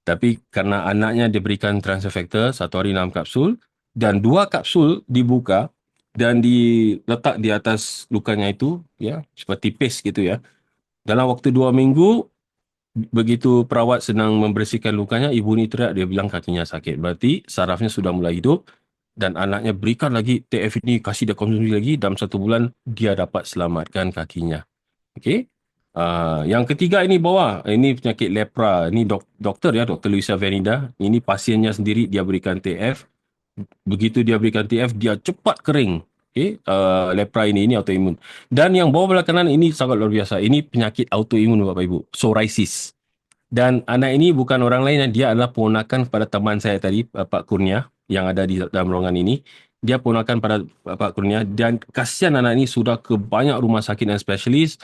Tapi karena anaknya diberikan transfer factor 1 hari 6 kapsul dan 2 kapsul dibuka dan diletak di atas lukanya itu ya, seperti paste gitu ya. Dalam waktu 2 minggu, begitu perawat sedang membersihkan lukanya, ibu ni teriak, dia bilang kakinya sakit. Berarti sarafnya sudah mulai hidup dan anaknya berikan lagi TF ini, kasih dia konsumsi lagi, dalam 1 bulan dia dapat selamatkan kakinya. Okey. Yang ketiga ini ini penyakit lepra. Ini doktor ya, Dr. Luisa Venida. Ini pasiennya sendiri, dia berikan TF. Begitu dia berikan TF, dia cepat kering. Okay? Lepra ini autoimun. Dan yang bawah belah kanan ini sangat luar biasa. Ini penyakit autoimun Bapak Ibu, psoriasis. Dan anak ini bukan orang lain, dia adalah ponakan pada teman saya tadi, Pak Kurnia, yang ada di dalam ruangan ini. Dia ponakan pada Pak Kurnia dan kasihan anak ini sudah ke banyak rumah sakit dan spesialis,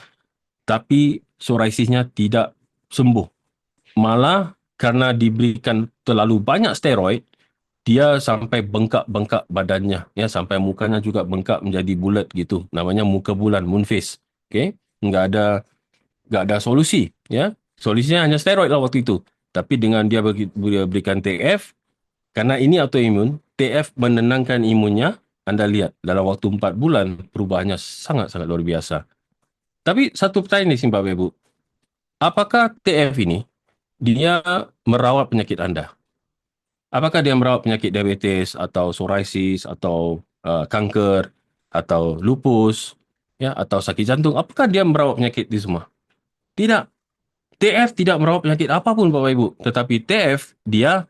tapi psoriasisnya tidak sembuh. Malah karena diberikan terlalu banyak steroid, dia sampai bengkak-bengkak badannya, ya, sampai mukanya juga bengkak menjadi bulat gitu. Namanya muka bulan, moon face. Okey, nggak ada solusi, ya. Solusinya hanya steroid lah waktu itu. Tapi dengan dia berikan TF, karena ini autoimun, TF menenangkan imunnya. Anda lihat dalam waktu 4 bulan perubahannya sangat-sangat luar biasa. Tapi satu pertanyaan di sini Bapak Ibu, apakah TF ini dia merawat penyakit Anda? Apakah dia merawat penyakit diabetes atau psoriasis atau kanker atau lupus, ya, atau sakit jantung? Apakah dia merawat penyakit itu semua? Tidak. TF tidak merawat penyakit apapun Bapak Ibu, tetapi TF dia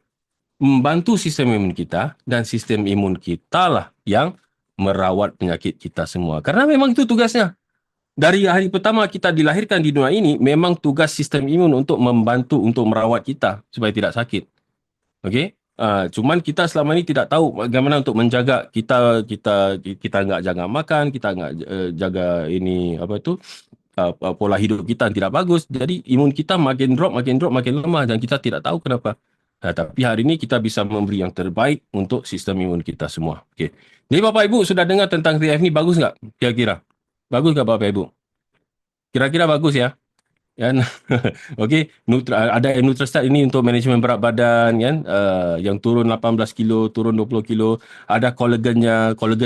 membantu sistem imun kita dan sistem imun kita lah yang merawat penyakit kita semua. Karena memang itu tugasnya. Dari hari pertama kita dilahirkan di dunia ini, memang tugas sistem imun untuk membantu untuk merawat kita supaya tidak sakit. Okey? Cuman kita selama ini tidak tahu bagaimana untuk menjaga kita nggak jaga makan, kita nggak jaga ini apa itu pola hidup kita tidak bagus. Jadi imun kita makin drop, makin lemah dan kita tidak tahu kenapa. Tapi hari ini kita bisa memberi yang terbaik untuk sistem imun kita semua. Okey. Jadi Bapak Ibu sudah dengar tentang TF ni, bagus nggak kira-kira? Bagus nggak Bapak Ibu? Kira-kira bagus ya? Kan? Okey, ada Nutrastat ini untuk manajemen berat badan kan, yang turun 18 kilo, turun 20 kilo, ada kolagen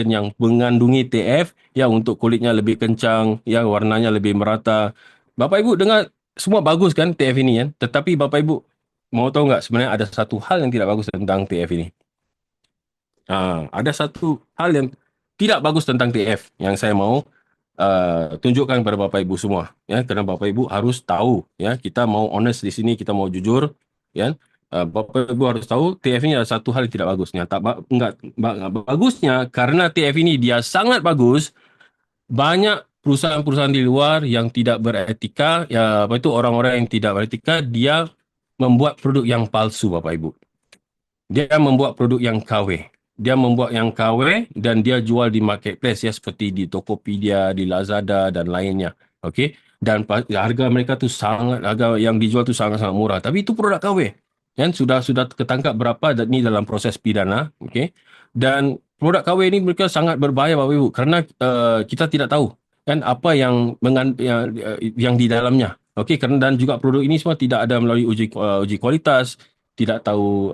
yang mengandungi TF yang untuk kulitnya lebih kencang, yang warnanya lebih merata. Bapak Ibu dengar semua bagus kan TF ini kan? Tetapi Bapak Ibu mau tahu nggak sebenarnya ada satu hal yang tidak bagus tentang TF ini? Ada satu hal yang tidak bagus tentang TF yang saya mau tunjukkan kepada Bapak Ibu semua, ya, kerana Bapak Ibu harus tahu, ya, kita mau honest di sini, kita mau jujur, ya. Bapak Ibu harus tahu TF ini ada satu hal yang tidak bagusnya. Enggak bagusnya karena TF ini dia sangat bagus. Banyak perusahaan-perusahaan di luar yang tidak beretika, ya, apa itu orang-orang yang tidak beretika, dia membuat produk yang palsu Bapak Ibu. Dia membuat produk yang KW. Dia membuat yang KW dan dia jual di marketplace ya, seperti di Tokopedia, di Lazada dan lainnya. Okey. Dan harga mereka tu harga yang dijual tu sangat-sangat murah. Tapi itu produk KW. Kan sudah ketangkap berapa dan ini dalam proses pidana, okey. Dan produk KW ini mereka sangat berbahaya Bapak Ibu kerana kita tidak tahu kan apa yang di dalamnya. Okey, kerana dan juga produk ini semua tidak ada melalui uji kualitas, tidak tahu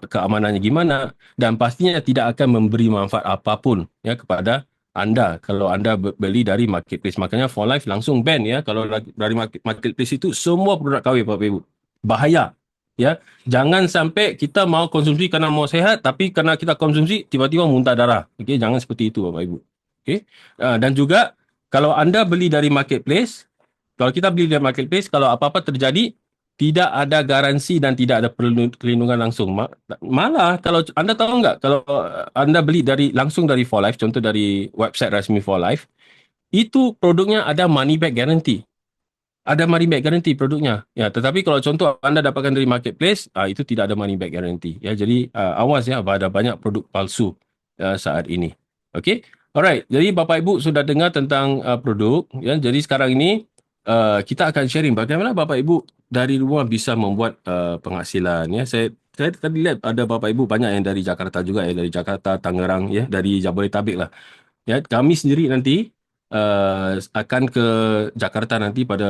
keamanannya gimana dan pastinya tidak akan memberi manfaat apapun ya kepada anda kalau anda beli dari marketplace. Makanya For Life langsung ban ya kalau dari marketplace itu semua produk KW Bapak Ibu. Bahaya. Ya, jangan sampai kita mau konsumsi kerana mau sehat tapi kerana kita konsumsi tiba-tiba muntah darah. Okey, jangan seperti itu Bapak Ibu. Okey. Dan juga kalau anda beli dari marketplace, kalau kita beli dari marketplace, kalau apa-apa terjadi, tidak ada garansi dan tidak ada perlindungan langsung. Malah kalau anda tahu nggak, kalau anda beli langsung dari For Life, contoh dari website resmi For Life, itu produknya ada money back guarantee. ada money back guarantee produknya. Ya, tetapi kalau contoh anda dapatkan dari marketplace, itu tidak ada money back guarantee. Ya, jadi awas ya, ada banyak produk palsu saat ini. Okey, alright. Jadi Bapak Ibu sudah dengar tentang produk. Ya, jadi sekarang ini kita akan sharing bagaimana Bapak Ibu dari rumah bisa membuat penghasilan. Ya, saya tadi lihat ada Bapak Ibu banyak yang dari Jakarta juga ya, dari Jakarta, Tangerang, ya, dari Jabodetabek lah. Ya, kami sendiri nanti akan ke Jakarta nanti pada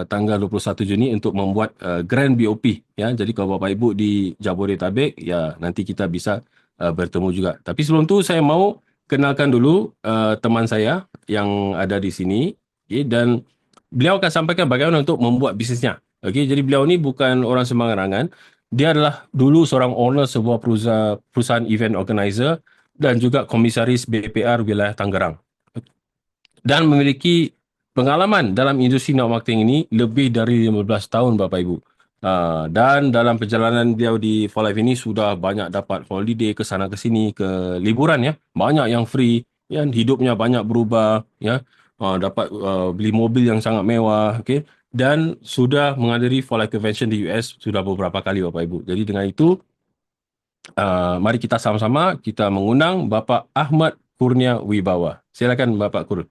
tanggal 21 Juni untuk membuat Grand BOP. Ya, jadi kalau Bapak Ibu di Jabodetabek, ya nanti kita bisa bertemu juga. Tapi sebelum tu saya mau kenalkan dulu teman saya yang ada di sini, okay, dan beliau akan sampaikan bagaimana untuk membuat bisnesnya. Okey, jadi beliau ni bukan orang sembarangan. Dia adalah dulu seorang owner sebuah perusahaan event organizer dan juga komisaris BPR wilayah Tangerang dan memiliki pengalaman dalam industri network marketing ini lebih dari 15 tahun Bapak Ibu. Dan dalam perjalanan beliau di For Life ini sudah banyak dapat holiday ke sana ke sini, ke liburan ya. Banyak yang free, ya, hidupnya banyak berubah ya. Dapat beli mobil yang sangat mewah, okey. Dan sudah menghadiri For Life Convention di US sudah beberapa kali Bapak Ibu. Jadi dengan itu mari kita sama-sama kita mengundang Bapak Ahmad Kurnia Wibawa. Silakan Bapak Kur.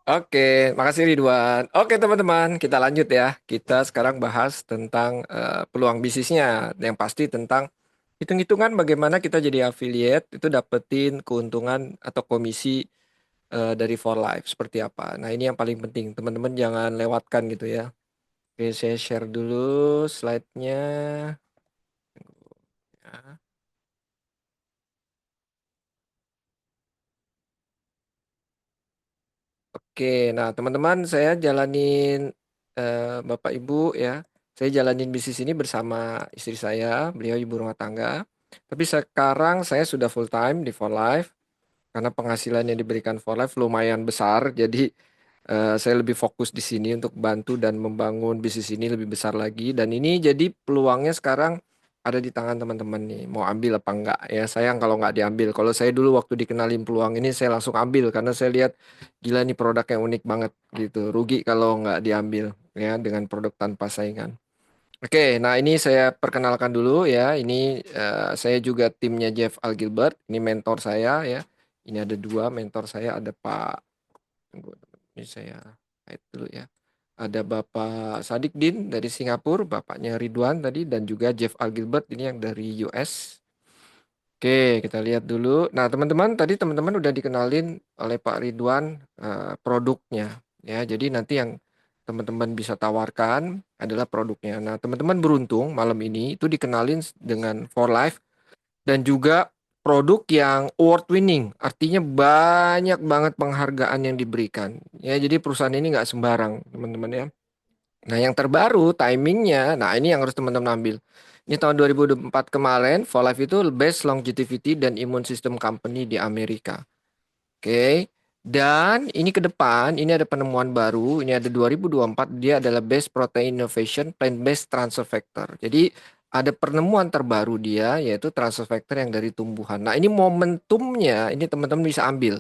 Oke, makasih Ridwan. Oke teman-teman, kita lanjut ya. Kita sekarang bahas tentang peluang bisnisnya. Yang pasti tentang hitung-hitungan bagaimana kita jadi affiliate itu dapetin keuntungan atau komisi dari For Life seperti apa. Nah ini yang paling penting, teman-teman jangan lewatkan gitu ya. Oke, saya share dulu slide-nya. Ya. Oke, nah teman-teman saya jalanin Bapak Ibu ya. Saya jalanin bisnis ini bersama istri saya, beliau ibu rumah tangga. Tapi sekarang saya sudah full time di For Life karena penghasilan yang diberikan For Life lumayan besar. Jadi saya lebih fokus di sini untuk bantu dan membangun bisnis ini lebih besar lagi. Dan ini jadi peluangnya sekarang ada di tangan teman-teman nih. Mau ambil apa enggak ya? Sayang kalau nggak diambil. Kalau saya dulu waktu dikenalin peluang ini saya langsung ambil karena saya lihat gila nih produk yang unik banget gitu. Rugi kalau nggak diambil ya dengan produk tanpa saingan. Oke, nah ini saya perkenalkan dulu ya. Ini saya juga timnya Jeff Al Gilbert. Ini mentor saya ya. Ini ada dua mentor saya. Ada Pak, tunggu, ini saya hide dulu ya. Ada Bapak Sadikdin dari Singapura, Bapaknya Ridwan tadi, dan juga Jeff Al Gilbert ini yang dari US. Oke, kita lihat dulu. Nah, teman-teman, tadi teman-teman udah dikenalin oleh Pak Ridwan produknya. Ya, jadi nanti yang teman-teman bisa tawarkan adalah produknya. Nah, teman-teman beruntung malam ini itu dikenalin dengan For Life dan juga produk yang award winning. Artinya banyak banget penghargaan yang diberikan. Ya, jadi perusahaan ini nggak sembarang, teman-teman ya. Nah, yang terbaru timingnya, nah ini yang harus teman-teman ambil. Ini tahun 2024 kemarin, For Life itu Best Longevity dan Immune System Company di Amerika. Oke. Dan ini ke depan, ini ada penemuan baru, ini ada 2024, dia adalah Best Protein Innovation Plant-Based Transfer Factor. Jadi ada penemuan terbaru dia, yaitu transfer factor yang dari tumbuhan. Nah, ini momentumnya, ini teman-teman bisa ambil.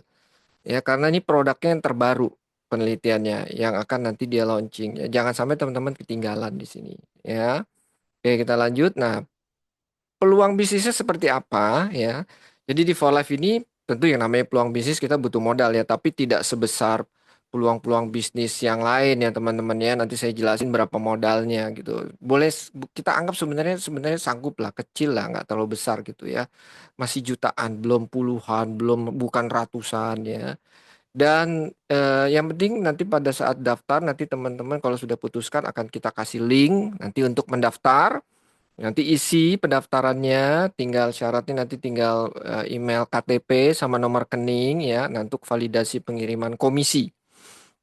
Ya, karena ini produknya yang terbaru penelitiannya yang akan nanti dia launching. Ya, jangan sampai teman-teman ketinggalan di sini. Ya, oke kita lanjut. Nah, peluang bisnisnya seperti apa ya? Jadi di For Life ini tentu yang namanya peluang bisnis kita butuh modal ya, tapi tidak sebesar peluang-peluang bisnis yang lain ya teman-teman ya. Nanti saya jelasin berapa modalnya gitu. Boleh kita anggap sebenarnya sanggup lah, kecil lah, nggak terlalu besar gitu ya. Masih jutaan, belum puluhan, belum bukan ratusan ya. Dan yang penting nanti pada saat daftar nanti teman-teman kalau sudah putuskan akan kita kasih link nanti untuk mendaftar. Nanti isi pendaftarannya, tinggal syaratnya nanti tinggal email KTP sama nomor rekening ya, nanti untuk validasi pengiriman komisi.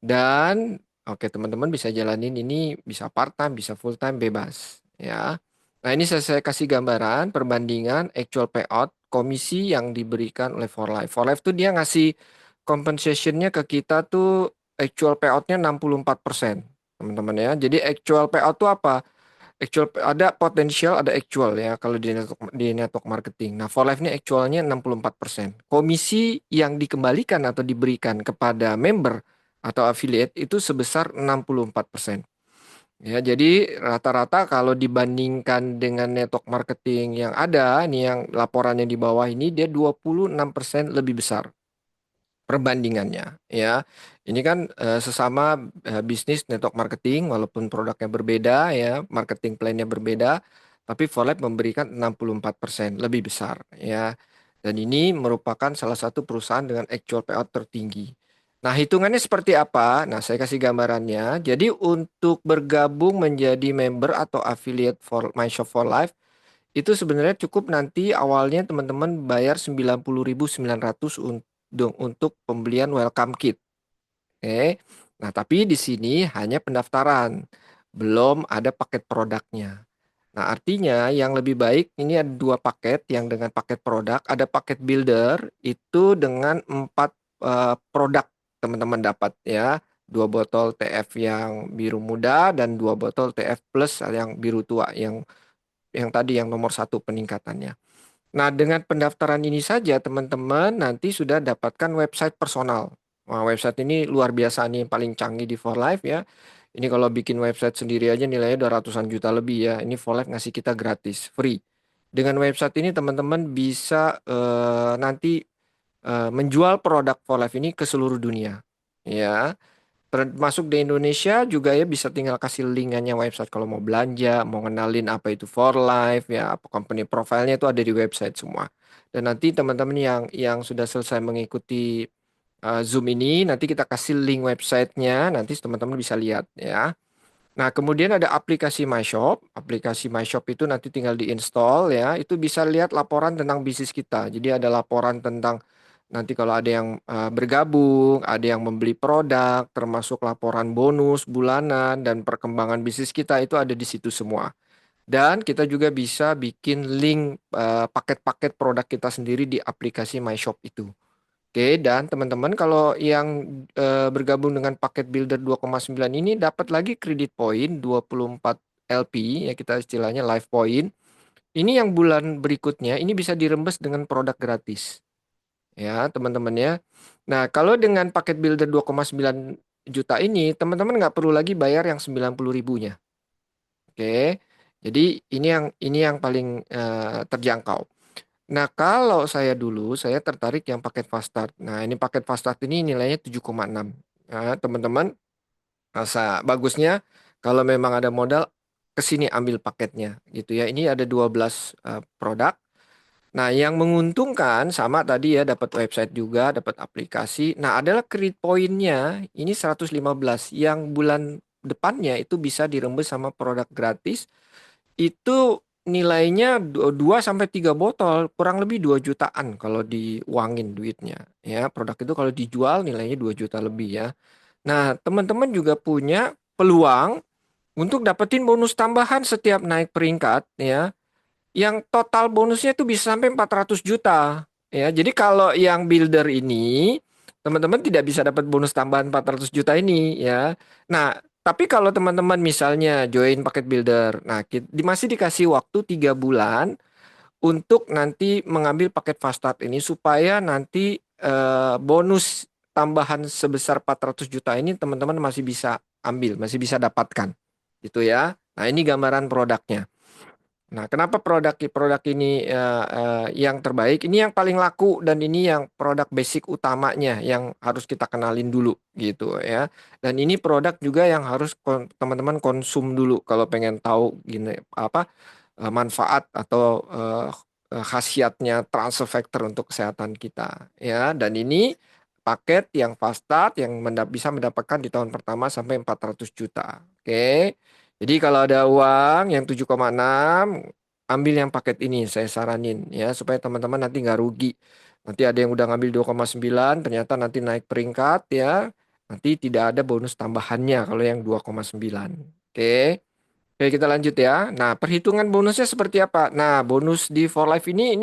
Dan oke teman-teman bisa jalanin ini bisa part time, bisa full time bebas ya. Nah, ini saya kasih gambaran perbandingan actual payout komisi yang diberikan oleh For Life. For Life tuh dia ngasih compensation-nya ke kita tuh actual payout-nya 64%. Teman-teman ya. Jadi actual payout tuh apa? Actual ada potensial, ada actual ya kalau di network marketing. Nah, For Life ini actualnya 64%. Komisi yang dikembalikan atau diberikan kepada member atau affiliate itu sebesar 64%. Ya, jadi rata-rata kalau dibandingkan dengan network marketing yang ada, nih yang laporannya di bawah ini, dia 26% lebih besar perbandingannya. Ya, ini kan sesama bisnis network marketing, walaupun produknya berbeda, ya, marketing plan-nya berbeda, tapi Forlab memberikan 64% lebih besar. Ya, dan ini merupakan salah satu perusahaan dengan actual payout tertinggi. Nah, hitungannya seperti apa? Nah, saya kasih gambarannya. Jadi, untuk bergabung menjadi member atau affiliate for MyShop for Life, itu sebenarnya cukup nanti awalnya teman-teman bayar 90.900 untuk pembelian welcome kit. Oke. Nah, tapi di sini hanya pendaftaran, belum ada paket produknya. Nah, artinya yang lebih baik ini ada dua paket yang dengan paket produk, ada paket builder itu dengan 4 produk teman-teman dapat ya. Dua botol TF yang biru muda dan dua botol TF plus yang biru tua yang tadi yang nomor satu peningkatannya. Nah, dengan pendaftaran ini saja teman-teman nanti sudah dapatkan website personal. Wah, website ini luar biasa nih, paling canggih di For Life ya. Ini kalau bikin website sendiri aja nilainya udah ratusan juta lebih ya. Ini For Life ngasih kita gratis, free. Dengan website ini teman-teman bisa nanti menjual produk For Life ini ke seluruh dunia. Ya, termasuk di Indonesia juga ya, bisa tinggal kasih linkannya website kalau mau belanja, mau kenalin apa itu For Life ya, apa company profile-nya itu ada di website semua. Dan nanti teman-teman yang sudah selesai mengikuti Zoom ini, nanti kita kasih link websitenya, nanti teman-teman bisa lihat ya. Nah, kemudian ada aplikasi MyShop. Aplikasi MyShop itu nanti tinggal diinstal ya. Itu bisa lihat laporan tentang bisnis kita. Jadi ada laporan tentang nanti kalau ada yang bergabung, ada yang membeli produk, termasuk laporan bonus bulanan dan perkembangan bisnis kita itu ada di situ semua. Dan kita juga bisa bikin link paket-paket produk kita sendiri di aplikasi MyShop itu. Oke, dan teman-teman kalau yang bergabung dengan paket Builder 2,9 ini dapat lagi kredit poin 24 LP ya, kita istilahnya live point. Ini yang bulan berikutnya ini bisa dirembes dengan produk gratis. Ya, teman-teman ya. Nah, kalau dengan paket Builder 2,9 juta ini, teman-teman nggak perlu lagi bayar yang 90 ribunya. Oke. Jadi ini yang paling terjangkau. Nah, kalau saya dulu, saya tertarik yang paket Fast Start. Nah, ini paket Fast Start ini nilainya 7,6. Nah, teman-teman, rasa bagusnya kalau memang ada modal, ke sini ambil paketnya gitu ya. Ini ada 12 produk. Nah, yang menguntungkan sama tadi ya, dapat website juga, dapat aplikasi. Nah, adalah kredit poinnya ini 115. Yang bulan depannya itu bisa dirembes sama produk gratis itu nilainya 2 sampai 3 botol, kurang lebih 2 jutaan kalau diuangin duitnya. Ya, produk itu kalau dijual nilainya 2 juta lebih ya. Nah, teman-teman juga punya peluang untuk dapetin bonus tambahan setiap naik peringkat ya. Yang total bonusnya itu bisa sampai 400 juta. Ya, jadi kalau yang builder ini teman-teman tidak bisa dapat bonus tambahan 400 juta ini ya. Nah, tapi kalau teman-teman misalnya join paket builder, nah masih dikasih waktu 3 bulan untuk nanti mengambil paket fast start ini supaya nanti bonus tambahan sebesar 400 juta ini teman-teman masih bisa ambil, masih bisa dapatkan. Gitu ya. Nah, ini gambaran produknya. Nah, kenapa produk ini yang terbaik? Ini yang paling laku dan ini yang produk basic utamanya yang harus kita kenalin dulu gitu ya. Dan ini produk juga yang harus teman-teman konsum dulu kalau pengen tahu gini apa manfaat atau khasiatnya transfer factor untuk kesehatan kita ya. Dan ini paket yang fast start yang bisa mendapatkan di tahun pertama sampai 400 juta. Oke. Jadi kalau ada uang yang 7,6, ambil yang paket ini saya saranin ya supaya teman-teman nanti nggak rugi. Nanti ada yang udah ngambil 2,9 ternyata nanti naik peringkat ya. Nanti tidak ada bonus tambahannya kalau yang 2,9. Oke. Oke, kita lanjut ya. Nah, perhitungan bonusnya seperti apa? Nah, bonus di For Life ini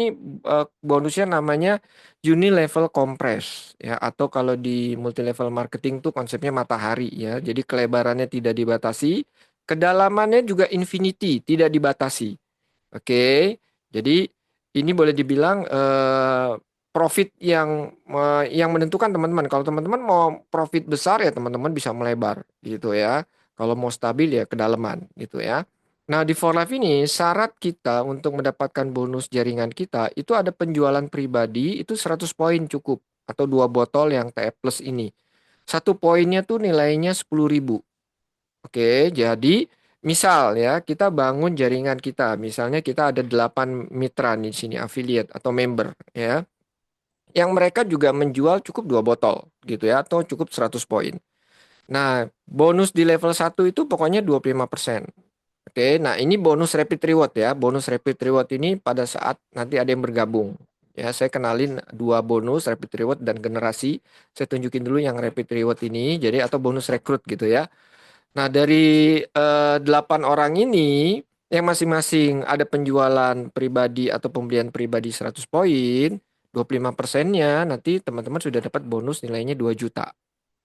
bonusnya namanya Unilevel Compress ya, atau kalau di multi level marketing tuh konsepnya matahari ya. Jadi kelebarannya tidak dibatasi, kedalamannya juga infinity, tidak dibatasi. Oke. Jadi ini boleh dibilang profit yang menentukan teman-teman. Kalau teman-teman mau profit besar ya teman-teman bisa melebar gitu ya. Kalau mau stabil ya kedalaman gitu ya. Nah, di For Life ini syarat kita untuk mendapatkan bonus jaringan kita itu ada penjualan pribadi itu 100 poin cukup atau 2 botol yang TF Plus ini. Satu poinnya tuh nilainya 10.000. Oke, jadi misal ya kita bangun jaringan kita. Misalnya kita ada 8 mitra di sini affiliate atau member ya. Yang mereka juga menjual cukup 2 botol gitu ya atau cukup 100 poin. Nah, bonus di level 1 itu pokoknya 25%. Oke, nah ini bonus rapid reward ya. Bonus rapid reward ini pada saat nanti ada yang bergabung. Ya, saya kenalin 2 bonus rapid reward dan generasi. Saya tunjukin dulu yang rapid reward ini. Jadi atau bonus rekrut gitu ya. Nah, dari 8 orang ini yang masing-masing ada penjualan pribadi atau pembelian pribadi 100 poin, 25%-nya nanti teman-teman sudah dapat bonus nilainya 2 juta.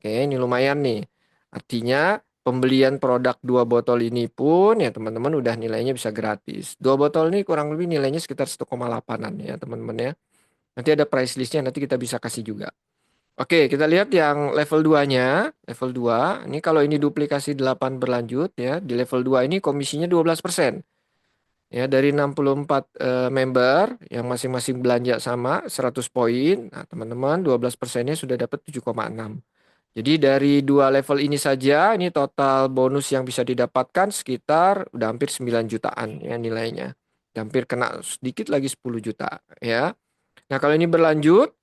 Oke, ini lumayan nih. Artinya pembelian produk 2 botol ini pun ya teman-teman udah nilainya bisa gratis. 2 botol ini kurang lebih nilainya sekitar 1,8-an ya teman-teman ya. Nanti ada price listnya nanti kita bisa kasih juga. Oke, kita lihat yang level 2-nya. Level 2, ini kalau ini duplikasi 8 berlanjut ya. Di level 2 ini komisinya 12%. Ya, dari 64 member yang masing-masing belanja sama 100 poin. Nah, teman-teman 12%-nya sudah dapat 7,6. Jadi dari 2 level ini saja, ini total bonus yang bisa didapatkan sekitar udah hampir 9 jutaan ya nilainya. Hampir kena sedikit lagi 10 juta ya. Nah, kalau ini berlanjut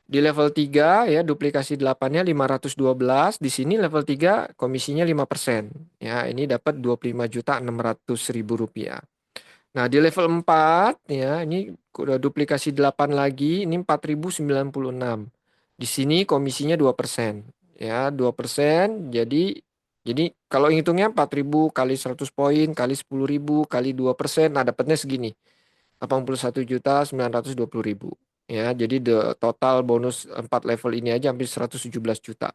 di level 3 ya duplikasi 8-nya 512. Di sini level 3 komisinya 5%. Ya, ini dapat 25.600.000 rupiah. Nah, di level 4 ya ini udah duplikasi 8 lagi, ini 4.096. Di sini komisinya 2%. Ya, 2%. Jadi kalau hitungnya 4.000 kali 100 poin kali 10.000 kali 2%, nah dapatnya segini. 81.920.000. Ya, jadi total bonus 4 level ini aja hampir 117 juta.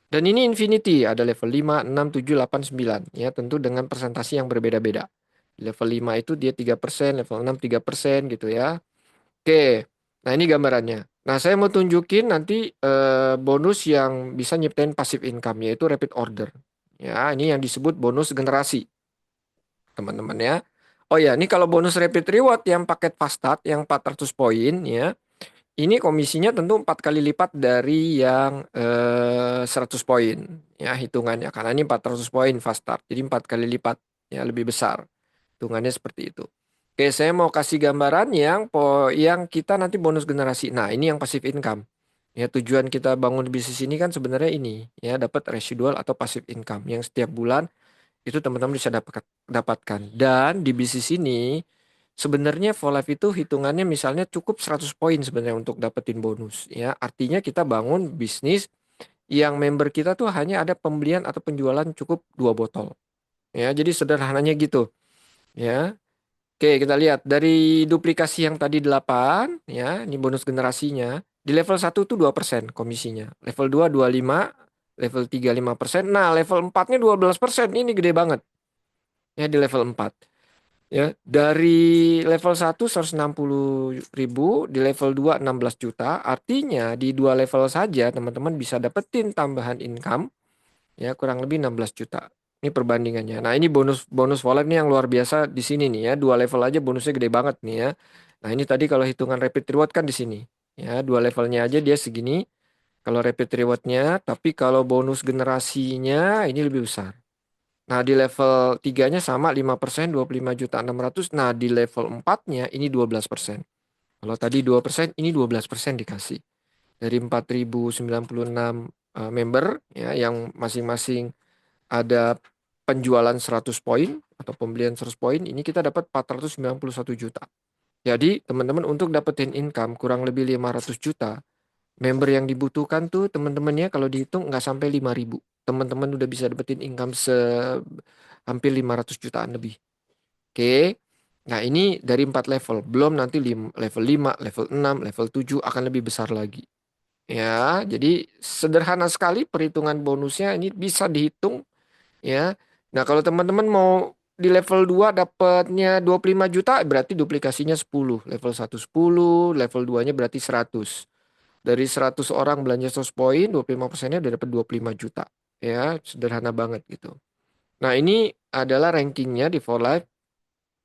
Dan ini infinity, ada level 5, 6, 7, 8, 9. Ya, tentu dengan presentasi yang berbeda-beda. Level 5 itu dia 3%, level 6 3% gitu ya. Oke, nah ini gambarannya. Nah, saya mau tunjukin nanti bonus yang bisa nyiptain passive income, yaitu rapid order. Ya, ini yang disebut bonus generasi, teman-teman ya. Oh ya, ini kalau bonus rapid reward yang paket fast start yang 400 poin ya. Ini komisinya tentu 4 kali lipat dari yang 100 poin ya hitungannya karena ini 400 poin fast start. Jadi 4 kali lipat ya lebih besar. Hitungannya seperti itu. Oke, saya mau kasih gambaran yang kita nanti bonus generasi. Nah, ini yang passive income. Ya, tujuan kita bangun bisnis ini kan sebenarnya ini ya dapat residual atau passive income yang setiap bulan itu teman-teman bisa dapatkan. Dan di bisnis ini sebenarnya for life itu hitungannya misalnya cukup 100 poin sebenarnya untuk dapetin bonus ya. Artinya kita bangun bisnis yang member kita tuh hanya ada pembelian atau penjualan cukup 2 botol. Ya, jadi sederhananya gitu ya. Oke, kita lihat dari duplikasi yang tadi 8 ya, ini bonus generasinya. Di level 1 tuh 2% komisinya. Level 2 25, level 3 5%. Nah, level 4-nya 12%. Ini gede banget. Ya, di level 4. Ya, dari level 1 160.000, di level 2 16 juta. Artinya di 2 level saja teman-teman bisa dapetin tambahan income ya kurang lebih 16 juta. Ini perbandingannya. Nah, ini bonus bonus wallet nih yang luar biasa di sini nih ya. 2 level aja bonusnya gede banget nih ya. Nah, ini tadi kalau hitungan rapid reward kan di sini. Ya, 2 levelnya aja dia segini. Kalau rapid rewardnya, tapi kalau bonus generasinya ini lebih besar. Nah, di level 3-nya sama 5%, 25.600. Nah, di level 4-nya ini 12%. Kalau tadi 2%, ini 12% dikasih. Dari 4.096 member ya yang masing-masing ada penjualan 100 poin atau pembelian 100 poin, ini kita dapat 491 juta. Jadi, teman-teman untuk dapetin income kurang lebih 500 juta, member yang dibutuhkan tuh teman-temannya kalau dihitung nggak sampai 5.000. Teman-teman udah bisa dapetin income hampir 500 jutaan lebih. Oke. Nah, ini dari 4 level. Belum nanti level 5, level 6, level 7 akan lebih besar lagi. Ya, jadi sederhana sekali perhitungan bonusnya ini bisa dihitung ya. Nah, kalau teman-teman mau di level 2 dapatnya 25 juta, berarti duplikasinya 10. Level 1 10, level 2-nya berarti 100. Dari 100 orang belanja 100 poin, 25%-nya udah dapat 25 juta. Ya, sederhana banget gitu. Nah, ini adalah rankingnya di For Life.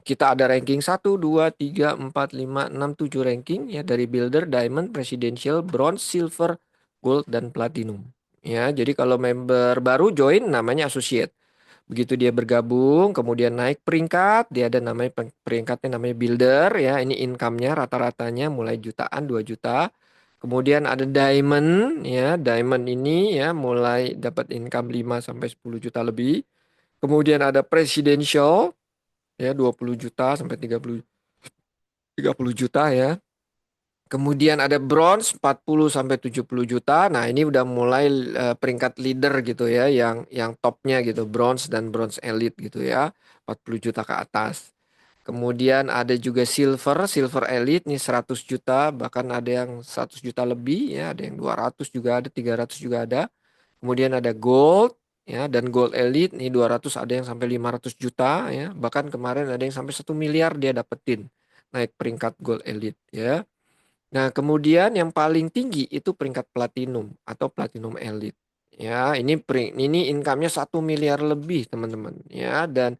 Kita ada ranking 1, 2, 3, 4, 5, 6, 7 ranking ya dari Builder, Diamond, Presidential, Bronze, Silver, Gold, dan Platinum. Ya, jadi kalau member baru join namanya Associate. Begitu dia bergabung, kemudian naik peringkat, dia ada namanya peringkatnya namanya Builder ya. Ini income-nya rata-ratanya mulai jutaan, 2 juta. Kemudian ada Diamond ya. Diamond ini ya mulai dapat income 5 sampai 10 juta lebih. Kemudian ada Presidential ya 20 juta sampai 30 juta ya. Kemudian ada bronze 40 sampai 70 juta. Nah, ini udah mulai peringkat leader gitu ya, yang topnya gitu, bronze dan bronze elite gitu ya. 40 juta ke atas. Kemudian ada juga silver, silver elite nih 100 juta, bahkan ada yang 100 juta lebih ya, ada yang 200 juga ada, 300 juga ada. Kemudian ada gold ya, dan gold elite nih 200, ada yang sampai 500 juta ya. Bahkan kemarin ada yang sampai 1 miliar dia dapetin naik peringkat gold elite ya. Nah, kemudian yang paling tinggi itu peringkat platinum atau platinum elite. Ya, ini income-nya 1 miliar lebih, teman-teman. Ya, dan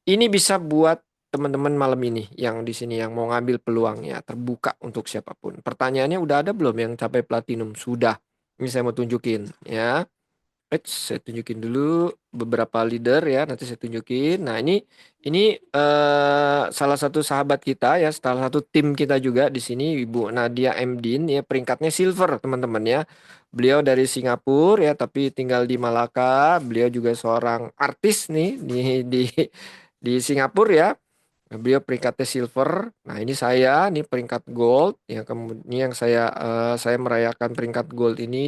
ini bisa buat teman-teman malam ini yang di sini yang mau ngambil peluangnya terbuka untuk siapapun. Pertanyaannya udah ada belum yang capai platinum? Sudah. Ini saya mau tunjukin ya. Saya tunjukin dulu beberapa leader ya, nanti saya tunjukin. Nah, ini salah satu sahabat kita ya, salah satu tim kita juga di sini, Ibu Nadia Mdin ya, peringkatnya silver, teman-teman ya. Beliau dari Singapura ya, tapi tinggal di Malaka. Beliau juga seorang artis nih di Singapura ya. Nah, beliau peringkatnya silver. Nah, ini saya, ini peringkat gold. Yang kemudian yang saya merayakan peringkat gold ini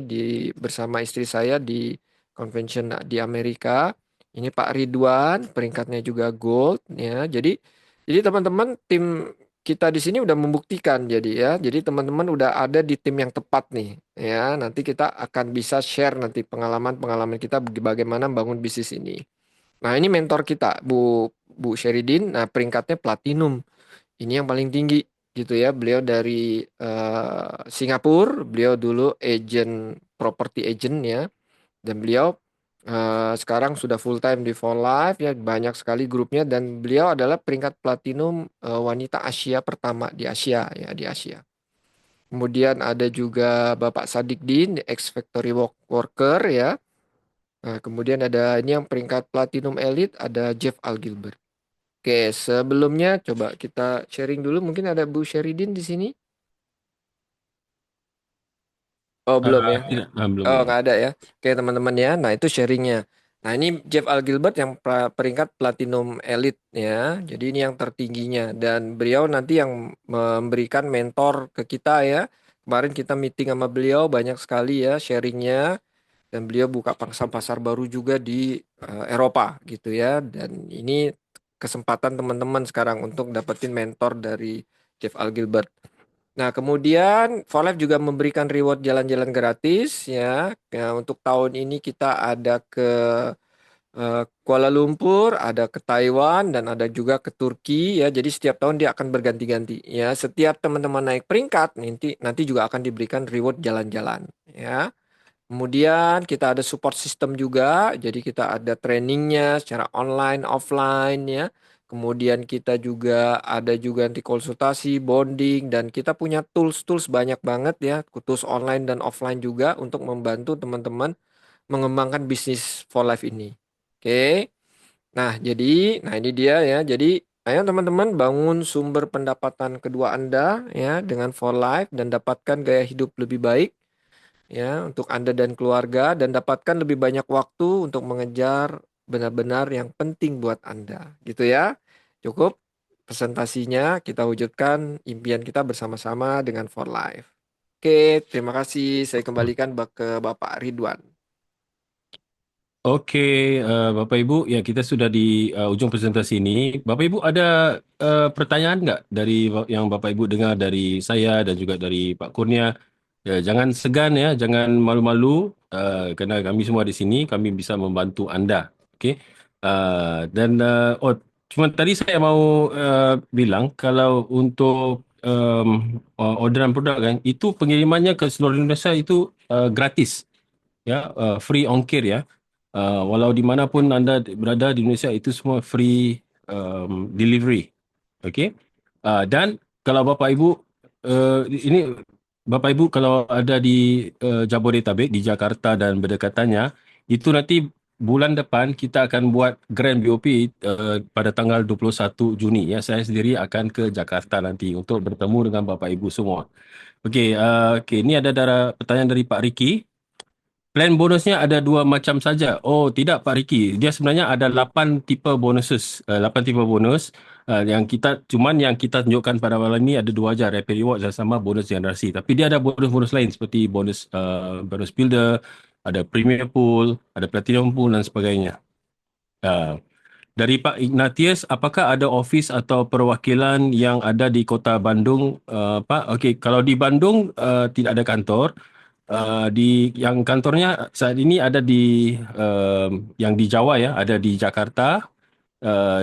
bersama istri saya di convention di Amerika. Ini Pak Ridwan, peringkatnya juga gold ya. Jadi teman-teman tim kita di sini udah membuktikan jadi ya. Jadi teman-teman udah ada di tim yang tepat nih ya. Nanti kita akan bisa share nanti pengalaman-pengalaman kita bagaimana bangun bisnis ini. Nah, ini mentor kita, Bu Sheridin. Nah, peringkatnya platinum. Ini yang paling tinggi gitu ya. Beliau dari Singapura. Beliau dulu property agent ya. Dan beliau sekarang sudah full time di For Life ya. Banyak sekali grupnya dan beliau adalah peringkat platinum wanita Asia pertama di Asia ya, di Asia. Kemudian ada juga Bapak Sadikdin, ex factory worker ya. Nah, kemudian ada ini yang peringkat Platinum Elite, ada Jeff Al Gilbert. Oke, sebelumnya coba kita sharing dulu. Mungkin ada Bu Sheridin di sini. Oh, belum ya.
Tidak, belum
Oh,
ini.
nggak ada ya. Oke, teman-teman ya. Nah, itu sharingnya. Nah, ini Jeff Al Gilbert yang peringkat Platinum Elite ya. Jadi ini yang tertingginya. Dan beliau nanti yang memberikan mentor ke kita ya. Kemarin kita meeting sama beliau banyak sekali ya sharingnya. Dan beliau buka pasar baru juga di Eropa gitu ya. Dan ini kesempatan teman-teman sekarang untuk dapetin mentor dari Jeff Al Gilbert. Nah, kemudian For Life juga memberikan reward jalan-jalan gratis ya. Ya, untuk tahun ini kita ada ke Kuala Lumpur, ada ke Taiwan, dan ada juga ke Turki ya. Jadi setiap tahun dia akan berganti-ganti ya. Setiap teman-teman naik peringkat nanti juga akan diberikan reward jalan-jalan ya. Kemudian kita ada support system juga, jadi kita ada trainingnya secara online, offline ya. Kemudian kita juga ada juga nanti konsultasi, bonding, dan kita punya tools-tools banyak banget ya, tools online dan offline juga untuk membantu teman-teman mengembangkan bisnis for life ini. Oke, nah ini dia ya. Jadi ayo teman-teman bangun sumber pendapatan kedua Anda ya dengan for life dan dapatkan gaya hidup lebih baik ya untuk Anda dan keluarga dan dapatkan lebih banyak waktu untuk mengejar benar-benar yang penting buat Anda. Gitu ya. Cukup presentasinya kita wujudkan impian kita bersama-sama dengan For Life. Oke, terima kasih. Saya kembalikan ke Bapak Ridwan.
Oke, Bapak Ibu, ya kita sudah di ujung presentasi ini. Bapak Ibu ada pertanyaan nggak dari yang Bapak Ibu dengar dari saya dan juga dari Pak Kurnia? Ya, jangan segan ya, jangan malu-malu, karena kami semua di sini, kami bisa membantu Anda. Oke, dan oh cuma tadi saya mau bilang kalau untuk orderan produk kan, itu pengirimannya ke seluruh Indonesia itu gratis, ya, free ongkir ya. Walau di manapun anda berada di Indonesia itu semua free delivery. Okey. Dan kalau Bapak Ibu ini Bapak Ibu kalau ada di Jabodetabek di Jakarta dan berdekatannya, itu nanti bulan depan kita akan buat Grand BOP pada tanggal 21 Juni ya. Saya sendiri akan ke Jakarta nanti untuk bertemu dengan Bapak Ibu semua. Okey, okey, ini ada pertanyaan dari Pak Ricky. Plan bonusnya ada dua macam saja. Oh, tidak Pak Riki. Dia sebenarnya ada 8 tipe bonuses. 8 tipe bonus. Yang kita tunjukkan pada malam ini ada dua aja, Rapid Reward dan sama bonus generasi. Tapi dia ada bonus-bonus lain seperti bonus builder, ada Premier Pool, ada Platinum Pool dan sebagainya. Uh, dari Pak Ignatius, apakah ada ofis atau perwakilan yang ada di Kota Bandung, Pak? Okey, kalau di Bandung tidak ada kantor. Yang kantornya saat ini ada yang di Jawa ya, ada di Jakarta,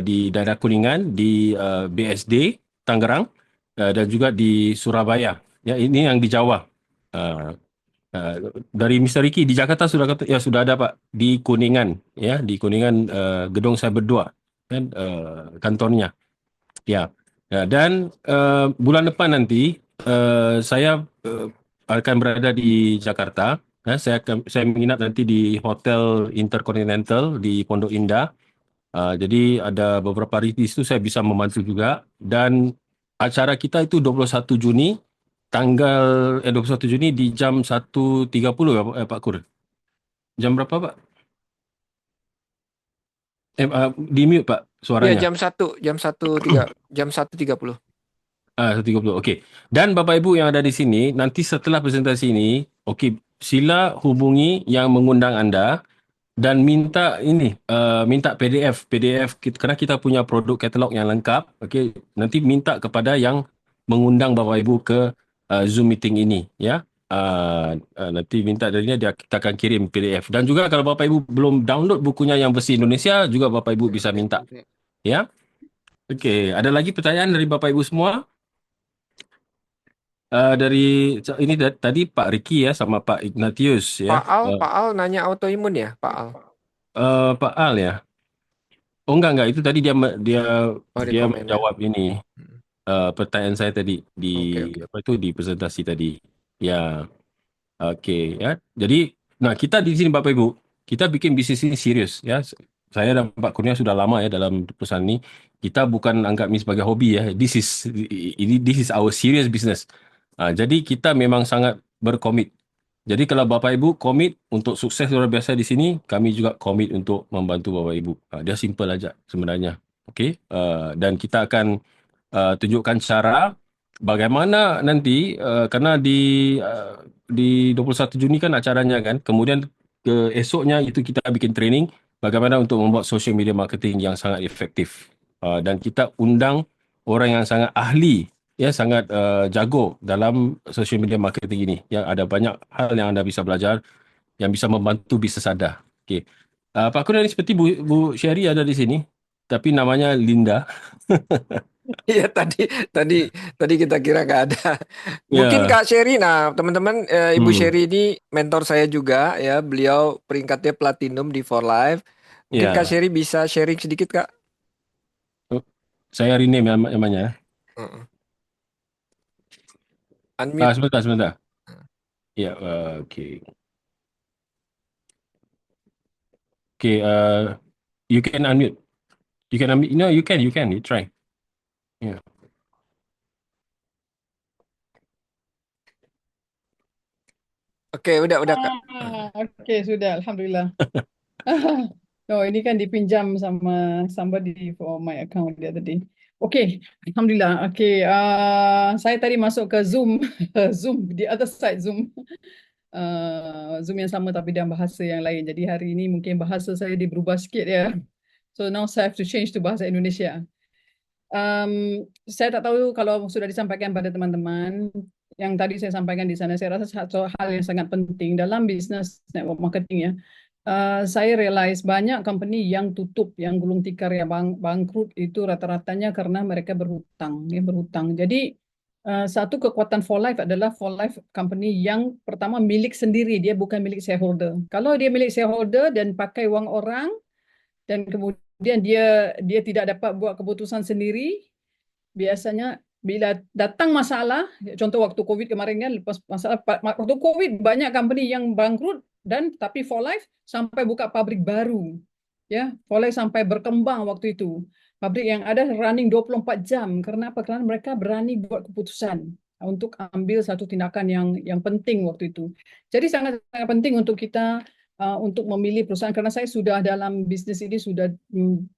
di daerah Kuningan, di BSD Tangerang, dan juga di Surabaya. Ya, ini yang di Jawa. Uh, dari Mr. Ricky di Jakarta sudah ada Pak di Kuningan ya, di Kuningan, Gedung Cyber 2 kan, kantornya. Ya. Ya, dan bulan depan nanti saya akan berada di Jakarta. Ya, saya menginap nanti di Hotel Intercontinental di Pondok Indah. Jadi ada beberapa hari di situ saya bisa membantu juga. Dan acara kita itu 21 Juni, tanggal 21 Juni di jam 1.30 ya, Pak Kur. Jam berapa Pak? Di mute Pak
Ya
suaranya.
jam 1.30.
1.30. Okey. Dan Bapak Ibu yang ada di sini, nanti setelah presentasi ini, okey, sila hubungi yang mengundang anda dan minta PDF kerana kita punya produk katalog yang lengkap. Okey, nanti minta kepada yang mengundang Bapak Ibu ke Zoom meeting ini, ya. Nanti minta darinya kita akan kirim PDF. Dan juga kalau Bapak Ibu belum download bukunya yang versi Indonesia, juga Bapak Ibu bisa minta, ya. Okey, ada lagi pertanyaan dari Bapak Ibu semua? Dari ini tadi Pak Ricky ya sama Pak Ignatius ya.
Pak Al nanya autoimun ya, Pak Al.
Pak Al ya. Oh enggak, itu tadi dia
Oh, di
dia
komen ya.
menjawab ini
Hmm.
pertanyaan saya tadi di
Oke, oke.
apa itu di presentasi tadi. Ya, oke ya. Jadi kita di sini Bapak Ibu, kita bikin bisnis ini serius ya. Saya dan Pak Kurnia sudah lama ya dalam perusahaan ini. Kita bukan anggap ini sebagai hobi ya. This is our serious business. Jadi kita memang sangat berkomit. Jadi kalau Bapak Ibu komit untuk sukses luar biasa di sini, kami juga komit untuk membantu Bapak Ibu. Dia simple aja sebenarnya. Okey. Dan kita akan tunjukkan cara bagaimana nanti kerana di 21 Juni kan acaranya kan. Kemudian esoknya itu kita bikin training bagaimana untuk membuat social media marketing yang sangat efektif. Dan kita undang orang yang sangat ahli, ya, sangat jago dalam social media marketing ini. Yang ada banyak hal yang anda bisa belajar yang bisa membantu bisnes anda. Okey. Pak Kurnia, ini seperti Bu Sherry ada di sini, tapi namanya Linda.
Iya, tadi tadi kita kira nggak ada. Mungkin
Ya,
Kak Sherry, nah teman-teman, Ibu
hmm,
Sherry ini mentor saya juga ya. Beliau peringkatnya platinum di For Life. Mungkin Kak
ya.
Sherry bisa sharing sedikit, Kak.
Oh, saya rename namanya.
Heeh. Unmute.
Sebentar. Ya, okey. Okey, you can unmute. You can unmute. No, you can. You try. Ya.
Oke, udah Kak.
Oke, sudah. Alhamdulillah. Oh, ini kan dipinjam sama somebody for my account dia tadi. Oke, Alhamdulillah. Oke, saya tadi masuk ke Zoom, Zoom, the other side Zoom. Zoom yang sama tapi dalam bahasa yang lain. Jadi hari ini mungkin bahasa saya berubah sikit ya. So now saya have to change to bahasa Indonesia. Saya tak tahu kalau sudah disampaikan pada teman-teman yang tadi saya sampaikan di sana. Saya rasa satu hal yang sangat penting dalam bisnes network marketing ya. saya realize banyak company yang tutup, yang gulung tikar, ya bangkrut itu rata-ratanya karena mereka berhutang, ya berhutang. Jadi satu kekuatan For Life adalah For Life company yang pertama milik sendiri, dia bukan milik shareholder. Kalau dia milik shareholder dan pakai uang orang dan kemudian dia tidak dapat buat keputusan sendiri, biasanya bila datang masalah, contoh waktu COVID kemarin kan, lepas masalah waktu COVID banyak company yang bangkrut dan tapi For Life sampai buka pabrik baru. Ya, For Life sampai berkembang waktu itu. Pabrik yang ada running 24 jam. Karena apa? Karena mereka berani buat keputusan untuk ambil satu tindakan yang penting waktu itu. Jadi sangat sangat penting untuk kita untuk memilih perusahaan, karena saya sudah dalam bisnis ini sudah 20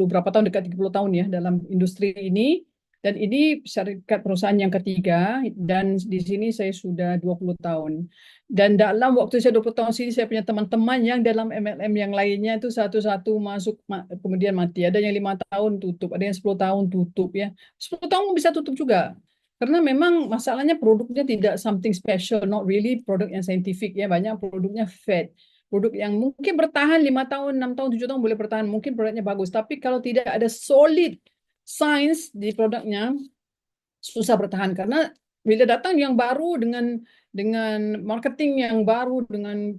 berapa tahun, dekat 30 tahun ya dalam industri ini, dan ini syarikat perusahaan yang ketiga, dan di sini saya sudah 20 tahun. Dan dalam waktu saya 20 tahun sini, saya punya teman-teman yang dalam MLM yang lainnya itu satu-satu masuk, kemudian mati. Ada yang 5 tahun tutup, ada yang 10 tahun tutup ya. 10 tahun bisa tutup juga. Karena memang masalahnya produknya tidak something special, not really produk yang saintifik ya. Banyak produknya fake. Produk yang mungkin bertahan 5 tahun, 6 tahun, 7 tahun boleh bertahan. Mungkin produknya bagus. Tapi kalau tidak ada solid sains di produknya, susah bertahan, karena bila datang yang baru dengan marketing yang baru, dengan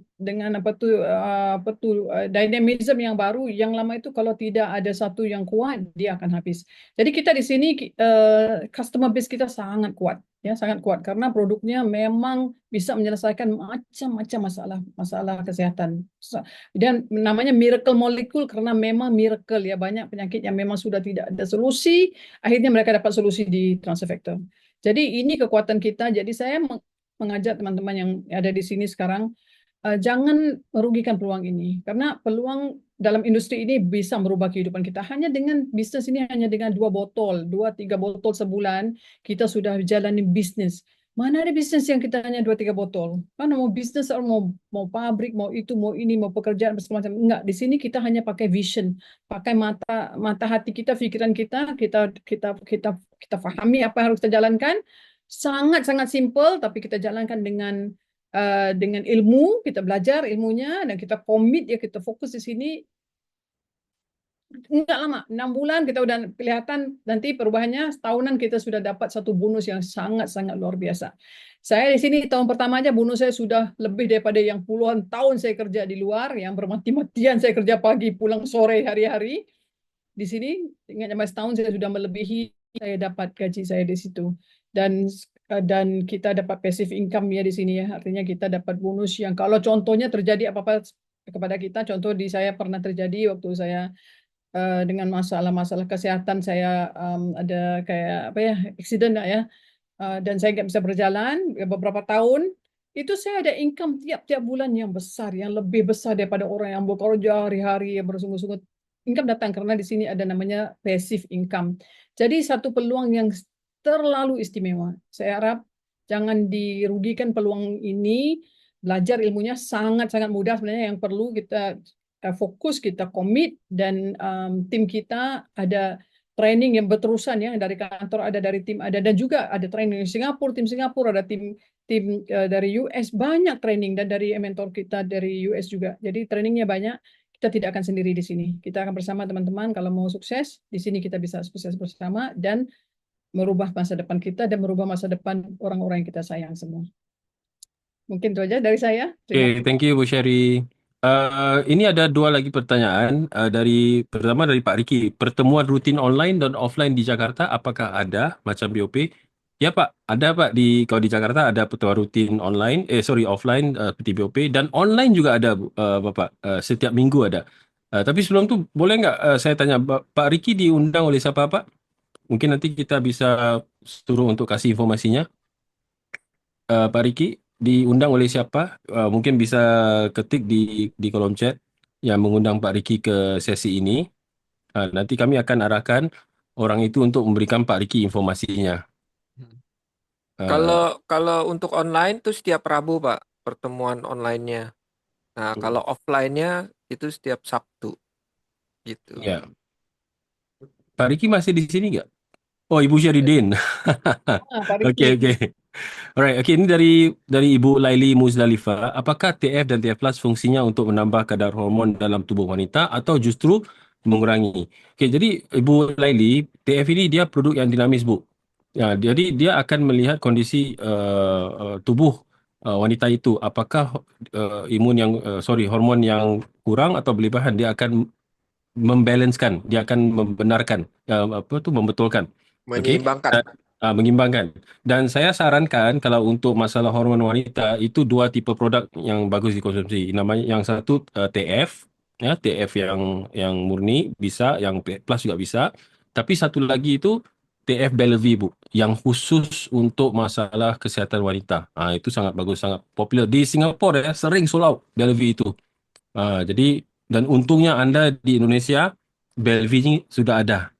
dynamism yang baru, yang lama itu kalau tidak ada satu yang kuat, dia akan habis. Jadi kita di sini customer base kita sangat kuat ya, sangat kuat karena produknya memang bisa menyelesaikan macam-macam masalah kesehatan. Dan namanya miracle molecule karena memang miracle ya, banyak penyakit yang memang sudah tidak ada solusi, akhirnya mereka dapat solusi di transfer factor. Jadi ini kekuatan kita. Jadi saya mengajak teman-teman yang ada di sini sekarang, jangan merugikan peluang ini, karena peluang dalam industri ini bisa merubah kehidupan kita. Hanya dengan bisnis ini, hanya dengan 2 3 botol sebulan, kita sudah jalani bisnis. Mana ada bisnis yang kita hanya 2 3 botol? Kan mau bisnis, mau pabrik, mau itu, mau ini, mau pekerjaan macam. Enggak, di sini kita hanya pakai vision, pakai mata hati kita, pikiran kita pahami apa yang harus kita jalankan. Sangat-sangat simple, tapi kita jalankan dengan ilmu, kita belajar ilmunya dan kita komit ya, kita fokus di sini. Enggak lama, 6 bulan kita udah kelihatan nanti perubahannya. Setahunan kita sudah dapat satu bonus yang sangat-sangat luar biasa. Saya di sini tahun pertama aja bonus saya sudah lebih daripada yang puluhan tahun saya kerja di luar, yang bermati-matian saya kerja pagi pulang sore hari-hari. Di sini ingat sampai setahun saya sudah melebihi saya dapat gaji saya di situ. Dan kita dapat passive income ya di sini ya. Artinya kita dapat bonus yang kalau contohnya terjadi apa-apa kepada kita, contoh di saya pernah terjadi waktu saya dengan masalah-masalah kesehatan, saya ada kayak apa ya, accident ya, dan saya nggak bisa berjalan beberapa tahun. Itu saya ada income tiap-tiap bulan yang besar, yang lebih besar daripada orang yang bekerja hari-hari yang bersungguh-sungguh. Income datang karena di sini ada namanya passive income. Jadi satu peluang yang terlalu istimewa. Saya harap jangan dirugikan peluang ini. Belajar ilmunya sangat-sangat mudah sebenarnya. Yang perlu kita fokus, kita komit, dan tim kita ada training yang berterusan ya, dari kantor ada, dari tim ada, dan juga ada training di Singapura, tim Singapura, ada tim dari US, banyak training, dan dari mentor kita dari US juga. Jadi trainingnya banyak. Kita tidak akan sendiri di sini. Kita akan bersama teman-teman. Kalau mau sukses, di sini kita bisa sukses bersama dan merubah masa depan kita dan merubah masa depan orang-orang yang kita sayang semua. Mungkin itu aja dari saya. Terima
Okay, thank you Bu Sherry. Ini ada dua lagi pertanyaan pertama dari Pak Riki. Pertemuan rutin online dan offline di Jakarta, apakah ada macam BOP? Ya Pak, ada Pak, kalau di Jakarta ada pertemuan rutin offline seperti BOP, dan online juga ada Bapak, setiap minggu ada. Tapi sebelum itu boleh nggak saya tanya, Pak Riki diundang oleh siapa Pak? Mungkin nanti kita bisa suruh untuk kasih informasinya. Pak Riki diundang oleh siapa? Mungkin bisa ketik di kolom chat yang mengundang Pak Riki ke sesi ini. Nanti kami akan arahkan orang itu untuk memberikan Pak Riki informasinya. Uh,
Kalau untuk online tuh setiap Rabu, Pak, pertemuan online-nya. Nah, kalau offline-nya itu setiap Sabtu gitu.
ya, Pak Riki masih di sini nggak? Oh, Ibu Syeridin.
Pak
Oke,
Riki.
oke. Alright, okay, ini dari Ibu Laili Muzdalifah. Apakah TF dan TF Plus fungsinya untuk menambah kadar hormon dalam tubuh wanita atau justru mengurangi? Okay, jadi Ibu Laili, TF ini dia produk yang dinamis, Bu. Ya, jadi dia akan melihat kondisi tubuh wanita itu. Apakah hormon yang kurang atau berlebihan, dia akan membalanskan, dia akan membenarkan, membetulkan. Okey.
Menyeimbangkan.
Mengimbangkan. Dan saya sarankan kalau untuk masalah hormon wanita itu dua tipe produk yang bagus dikonsumsi. Namanya yang satu TF, ya TF yang murni bisa, yang plus juga bisa. Tapi satu lagi itu TF Bellevue, Bu, yang khusus untuk masalah kesihatan wanita. Itu sangat bagus, sangat popular di Singapura ya, sering sold out Bellevue itu. Jadi dan untungnya Anda di Indonesia, Bellevue ini sudah ada.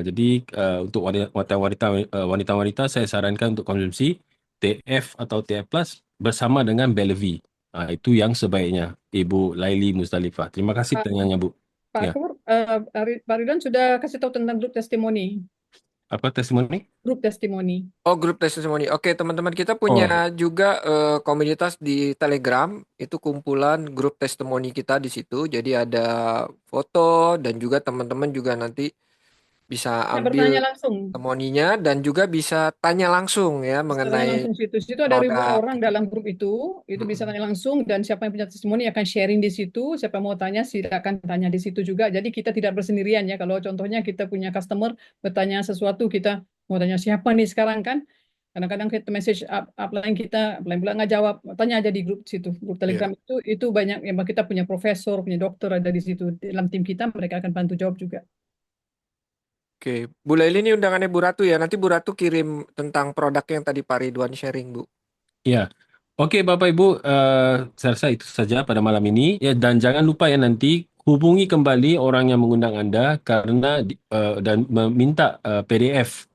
Jadi untuk wanita-wanita saya sarankan untuk konsumsi TF atau TF Plus bersama dengan Bellevue. Itu yang sebaiknya, Ibu Laili Muzdalifah. Terima kasih
Pak,
pertanyaannya, Bu.
Pak
Ya,
Akur, Pak Ridwan sudah kasih tahu tentang grup testimoni.
apa testimoni?
Grup testimoni.
Oh, grup testimoni. Oke, teman-teman, kita
Oh,
punya juga komunitas di Telegram. Itu kumpulan grup testimoni kita di situ. Jadi ada foto dan juga teman-teman juga nanti bisa
Saya bertanya
ambil
langsung.
testimoninya dan juga bisa tanya langsung ya
Bisa tanya
mengenai
langsung situ. Situ ada ribuan
produk.
orang dalam grup itu bisa
Mm-mm.
tanya langsung dan siapa yang punya testimoni akan sharing di situ. Siapa yang mau tanya silakan tanya di situ juga. Jadi kita tidak bersendirian ya. Kalau contohnya kita punya customer bertanya sesuatu, kita mau tanya siapa nih sekarang kan? Kadang-kadang kita message upline kita, upline pula nggak jawab. Tanya aja di grup situ. Grup Telegram
Iya.
itu banyak yang kita punya profesor, punya dokter ada di situ. Dalam tim kita mereka akan bantu jawab juga.
Oke, Bu Laili ini undangannya Bu Ratu ya. Nanti Bu Ratu kirim tentang produk yang tadi Pak Ridwan sharing, Bu.
ya. Okey, Bapak Ibu, saya rasa itu saja pada malam ini. Ya, dan jangan lupa ya nanti hubungi kembali orang yang mengundang Anda karena dan meminta PDF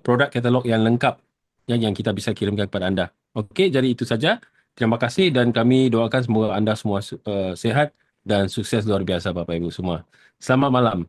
produk katalog yang lengkap ya, yang kita bisa kirimkan kepada Anda. Okey, jadi itu saja. Terima kasih dan kami doakan semoga Anda semua sehat dan sukses luar biasa, Bapak Ibu semua. Selamat malam.